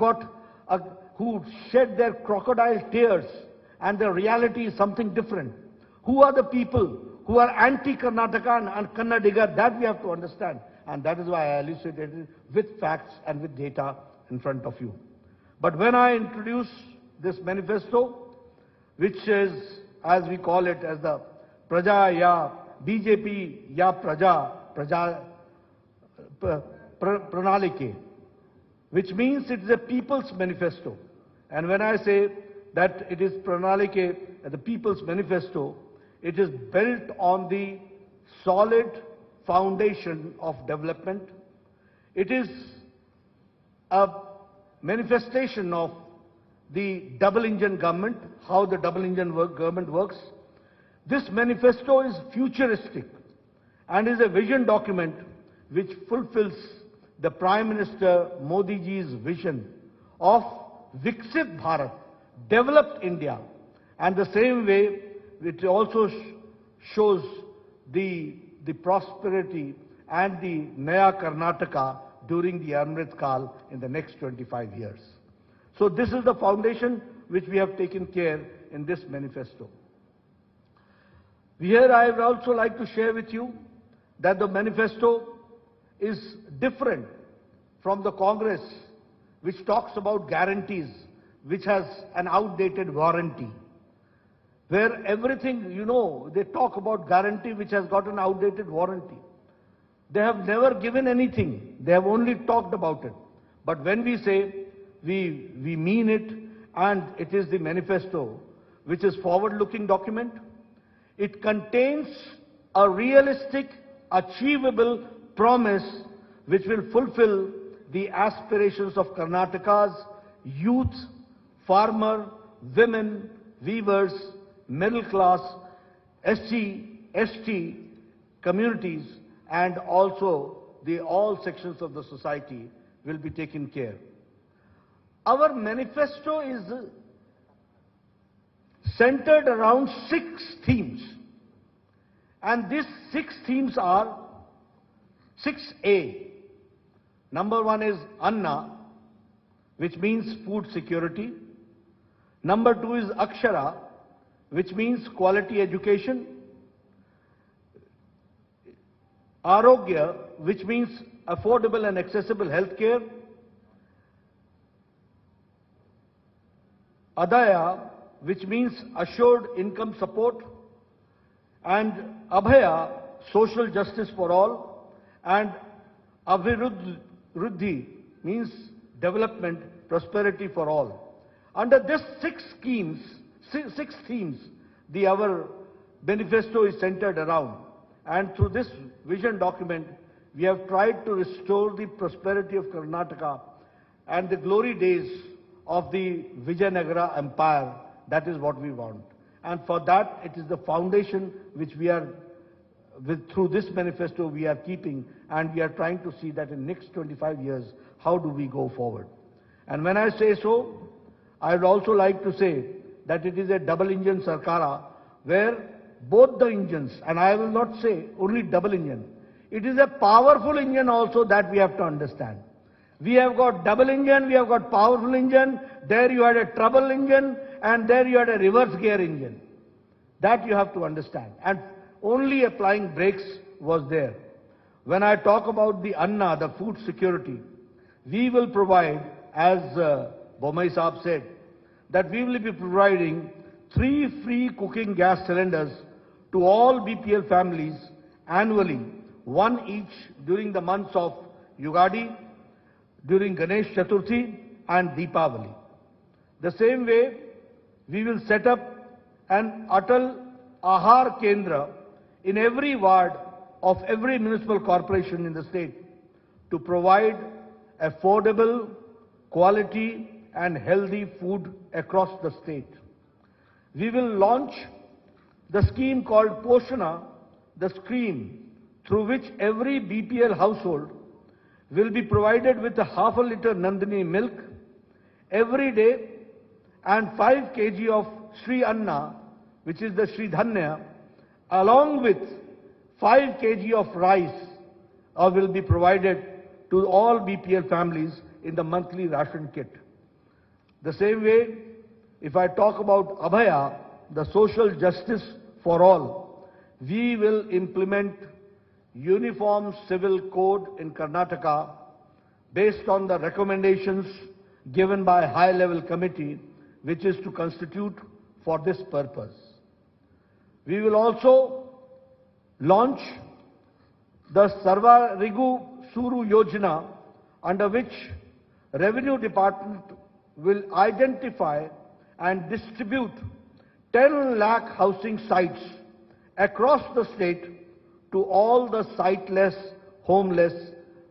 who shed their crocodile tears and the reality is something different. Who are the people who are anti-Karnataka and Kannadiga, that we have to understand. And that is why I elucidated with facts and with data in front of you. But when I introduce this manifesto, which is, as we call it, as the Praja Ya BJP Ya Praja Pranalike, which means it is a people's manifesto. And when I say that it is Pranalike, the people's manifesto, it is built on the solid foundation of development. It is a manifestation of the double-engine government, how the double-engine government works. This manifesto is futuristic and is a vision document which fulfills the Prime Minister Modi ji's vision of Viksit Bharat, developed India. And the same way, it also shows the prosperity and the Naya Karnataka during the Amrit Kal in the next 25 years. So this is the foundation which we have taken care in this manifesto. Here I would also like to share with you that the manifesto is different from the Congress, which talks about guarantees, which has an outdated warranty, where everything, they talk about guarantee which has got an outdated warranty. They have never given anything. They have only talked about it. But when we say, we mean it, and it is the manifesto, which is forward-looking document. It contains a realistic, achievable promise which will fulfill the aspirations of Karnataka's youth, farmer, women, weavers, middle class, SC, ST communities, and also all sections of the society will be taken care. Our manifesto is centered around 6 themes. And these 6 themes are 6A. Number 1 is Anna, which means food security. Number 2 is Akshara, which means quality education. Arogya, which means affordable and accessible health care. Adaya, which means assured income support. And Abhaya, social justice for all. And Abhiruddhi means development, prosperity for all. Under these 6 themes, our manifesto is centered around. And through this vision document, we have tried to restore the prosperity of Karnataka and the glory days of the Vijayanagara Empire. That is what we want. And for that, it is the foundation which we are, through this manifesto, we are keeping, and we are trying to see that in next 25 years, how do we go forward. And when I say so, I would also like to say that it is a double-engine Sarkara, where both the engines, and I will not say only double engine, it is a powerful engine also that we have to understand. We have got double engine, we have got powerful engine, there you had a trouble engine, and there you had a reverse gear engine. That you have to understand. And only applying brakes was there. When I talk about the Anna, the food security, we will provide, as Bomai Saab said, that we will be providing 3 free cooking gas cylinders to all BPL families annually, 1 each during the months of Yugadi, during Ganesh Chaturthi and Deepavali. The same way, we will set up an Atal Ahar Kendra in every ward of every municipal corporation in the state to provide affordable, quality and healthy food across the state. We will launch the scheme called Poshana, the scheme through which every BPL household will be provided with a half a liter Nandini milk every day and 5 kg of Sri Anna, which is the Sri Dhanya, along with 5 kg of rice will be provided to all BPL families in the monthly ration kit. The same way, if I talk about Abhaya, the social justice for all, we will implement uniform civil code in Karnataka based on the recommendations given by a high-level committee which is to constitute for this purpose. We will also launch the Sarva Rigu Suru Yojana, under which Revenue Department will identify and distribute 10 lakh housing sites across the state to all the siteless, homeless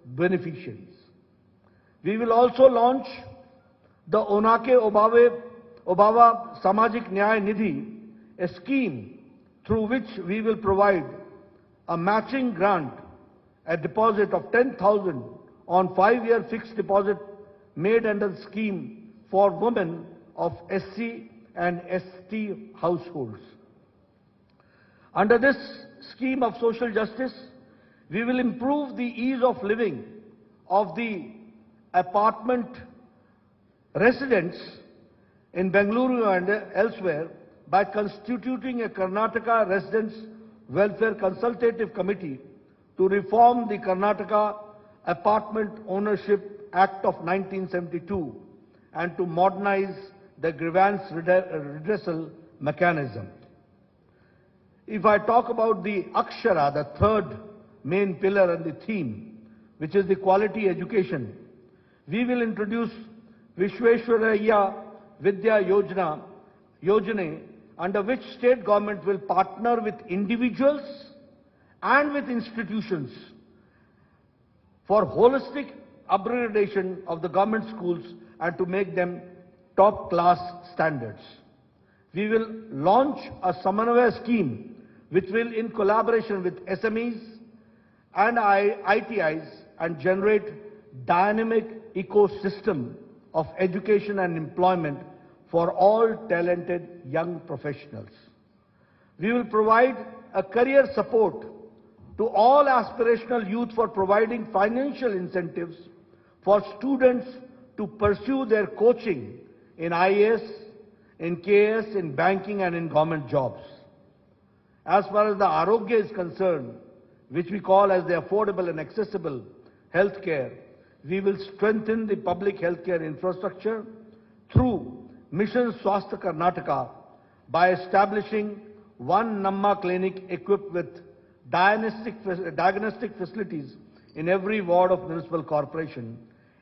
beneficiaries. We will also launch the Onake Obava Samajik Nyaya Nidhi, a scheme through which we will provide a matching grant, a deposit of 10,000 on 5-year fixed deposit made under the scheme for women of SC and ST households. Under this scheme of social justice, we will improve the ease of living of the apartment residents in Bengaluru and elsewhere by constituting a Karnataka Residents Welfare Consultative Committee to reform the Karnataka Apartment Ownership Act of 1972 and to modernize the grievance redressal mechanism. If I talk about the Akshara, the third main pillar and the theme, which is the quality education, we will introduce Vishweshwaraya Vidya Yojana, under which state government will partner with individuals and with institutions for holistic upgradation of the government schools and to make them top class standards. We will launch a Samanvaya scheme which will, in collaboration with SMEs and ITIs, and generate dynamic ecosystem of education and employment for all talented young professionals. We will provide a career support to all aspirational youth for providing financial incentives for students to pursue their coaching in IAS, in KS, in banking and in government jobs. As far as the Arogya is concerned, which we call as the affordable and accessible healthcare, we will strengthen the public healthcare infrastructure through Mission Swasthya Karnataka by establishing one Namma clinic equipped with diagnostic facilities in every ward of municipal corporation.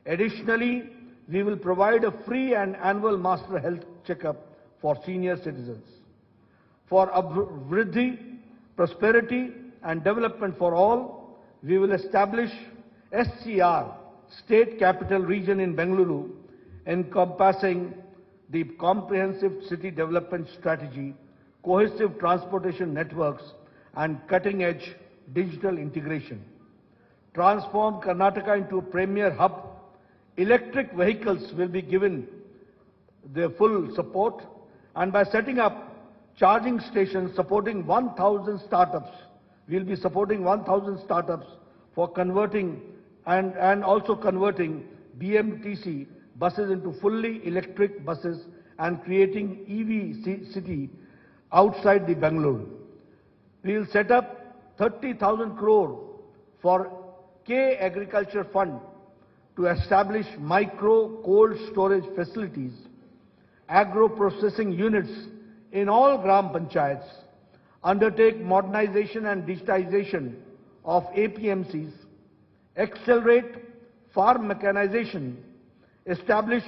Additionally, we will provide a free and annual master health checkup for senior citizens. For Vriddhi, prosperity and development for all, we will establish SCR, State Capital Region in Bengaluru, encompassing the comprehensive city development strategy, cohesive transportation networks and cutting-edge digital integration. Transform Karnataka into a premier hub. Electric vehicles will be given their full support, and by setting up charging stations supporting 1,000 startups, we will be supporting 1,000 startups for converting and also converting BMTC buses into fully electric buses and creating EV city outside the Bangalore. We will set up 30,000 crore for K Agriculture Fund to establish micro cold storage facilities, agro processing units in all Gram Panchayats, undertake modernization and digitization of APMCs, accelerate farm mechanization, establish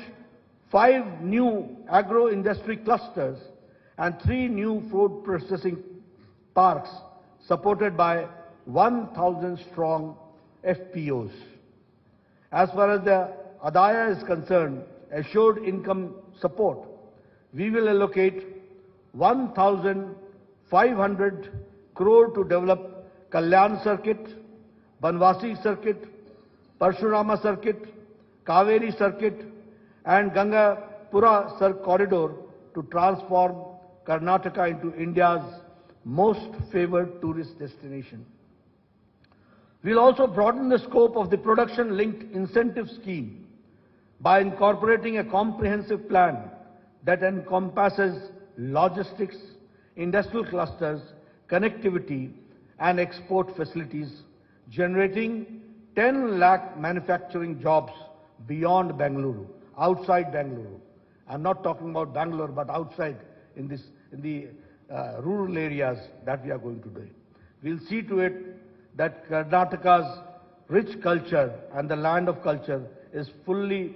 5 new agro-industry clusters and 3 new food processing parks supported by 1,000 strong FPOs. As far as the Adaya is concerned, assured income support, we will allocate 1,500 crore to develop Kalyan Circuit, Banwasi Circuit, Parshurama Circuit, Kaveri Circuit and Gangapura corridor to transform Karnataka into India's most favored tourist destination. We will also broaden the scope of the production-linked incentive scheme by incorporating a comprehensive plan that encompasses logistics, industrial clusters, connectivity and export facilities, generating 10 lakh manufacturing jobs beyond Bengaluru, outside Bengaluru. I'm not talking about Bangalore, but outside in the rural areas that we are going to do. We'll see to it that Karnataka's rich culture and the land of culture is fully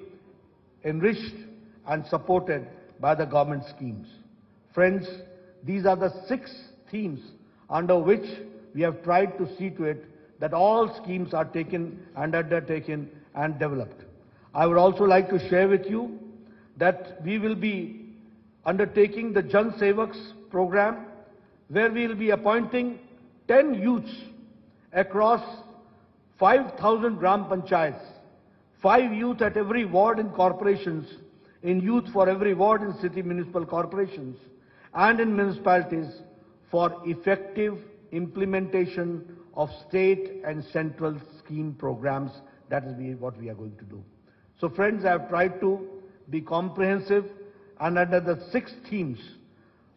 enriched and supported by the government schemes. Friends, these are the 6 themes under which we have tried to see to it that all schemes are taken and undertaken and developed. I would also like to share with you that we will be undertaking the Jan Sevaks program, where we will be appointing 10 youths across 5,000 Gram Panchayats, 5 youth at every ward in corporations, in youth for every ward in city municipal corporations, and in municipalities for effective implementation of state and central scheme programs. That is what we are going to do. So friends, I have tried to be comprehensive, and under the 6 themes,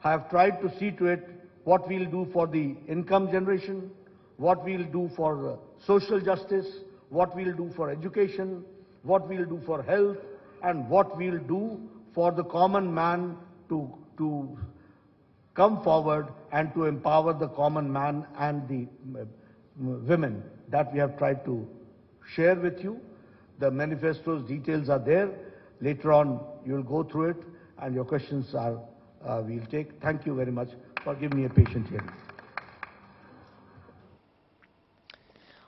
I have tried to see to it what we will do for the income generation, what we will do for social justice, what we will do for education, what we will do for health, and what we will do for the common man to come forward and to empower the common man and the women that we have tried to share with you. The manifesto's details are there. Later on, you will go through it, and your questions are we'll take. Thank you very much for giving me a patient hearing.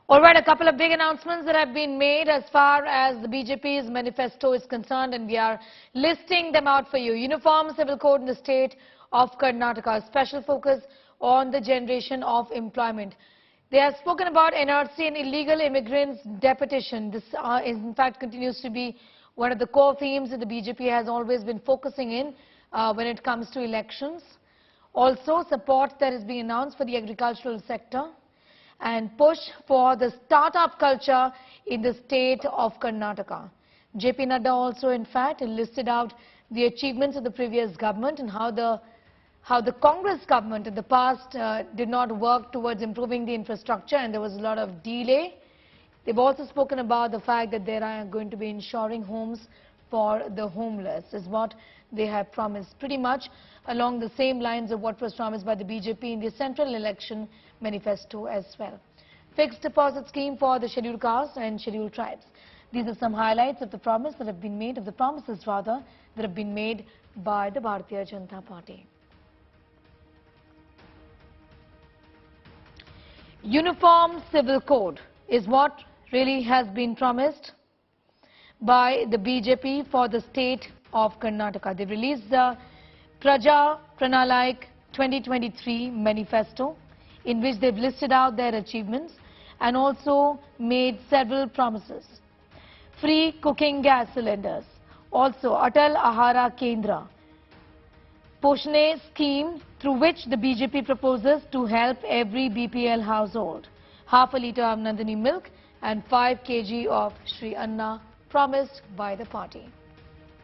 All right, a couple of big announcements that have been made as far as the BJP's manifesto is concerned, and we are listing them out for you. Uniform Civil Code in the state of Karnataka, special focus on the generation of employment. They have spoken about NRC and illegal immigrants deportation. This, in fact, continues to be one of the core themes that the BJP has always been focusing in when it comes to elections. Also, support that is being announced for the agricultural sector and push for the start-up culture in the state of Karnataka. JP Nadda also, in fact, listed out the achievements of the previous government and how the Congress government in the past did not work towards improving the infrastructure, and there was a lot of delay. They've also spoken about the fact that they are going to be ensuring homes for the homeless, is what they have promised, pretty much along the same lines of what was promised by the BJP in the central election manifesto as well. Fixed deposit scheme for the scheduled castes and scheduled tribes. These are some highlights of the promise that have been made, of the promises rather, that have been made by the Bharatiya Janata Party. Uniform Civil Code is what really has been promised by the BJP for the state of Karnataka. They released the Praja Pranalaik 2023 manifesto, in which they've listed out their achievements and also made several promises. Free cooking gas cylinders, also Atal Ahara Kendra, Poshne scheme, through which the BJP proposes to help every BPL household. Half a litre of Nandini milk and 5 kg of Shri Anna promised by the party.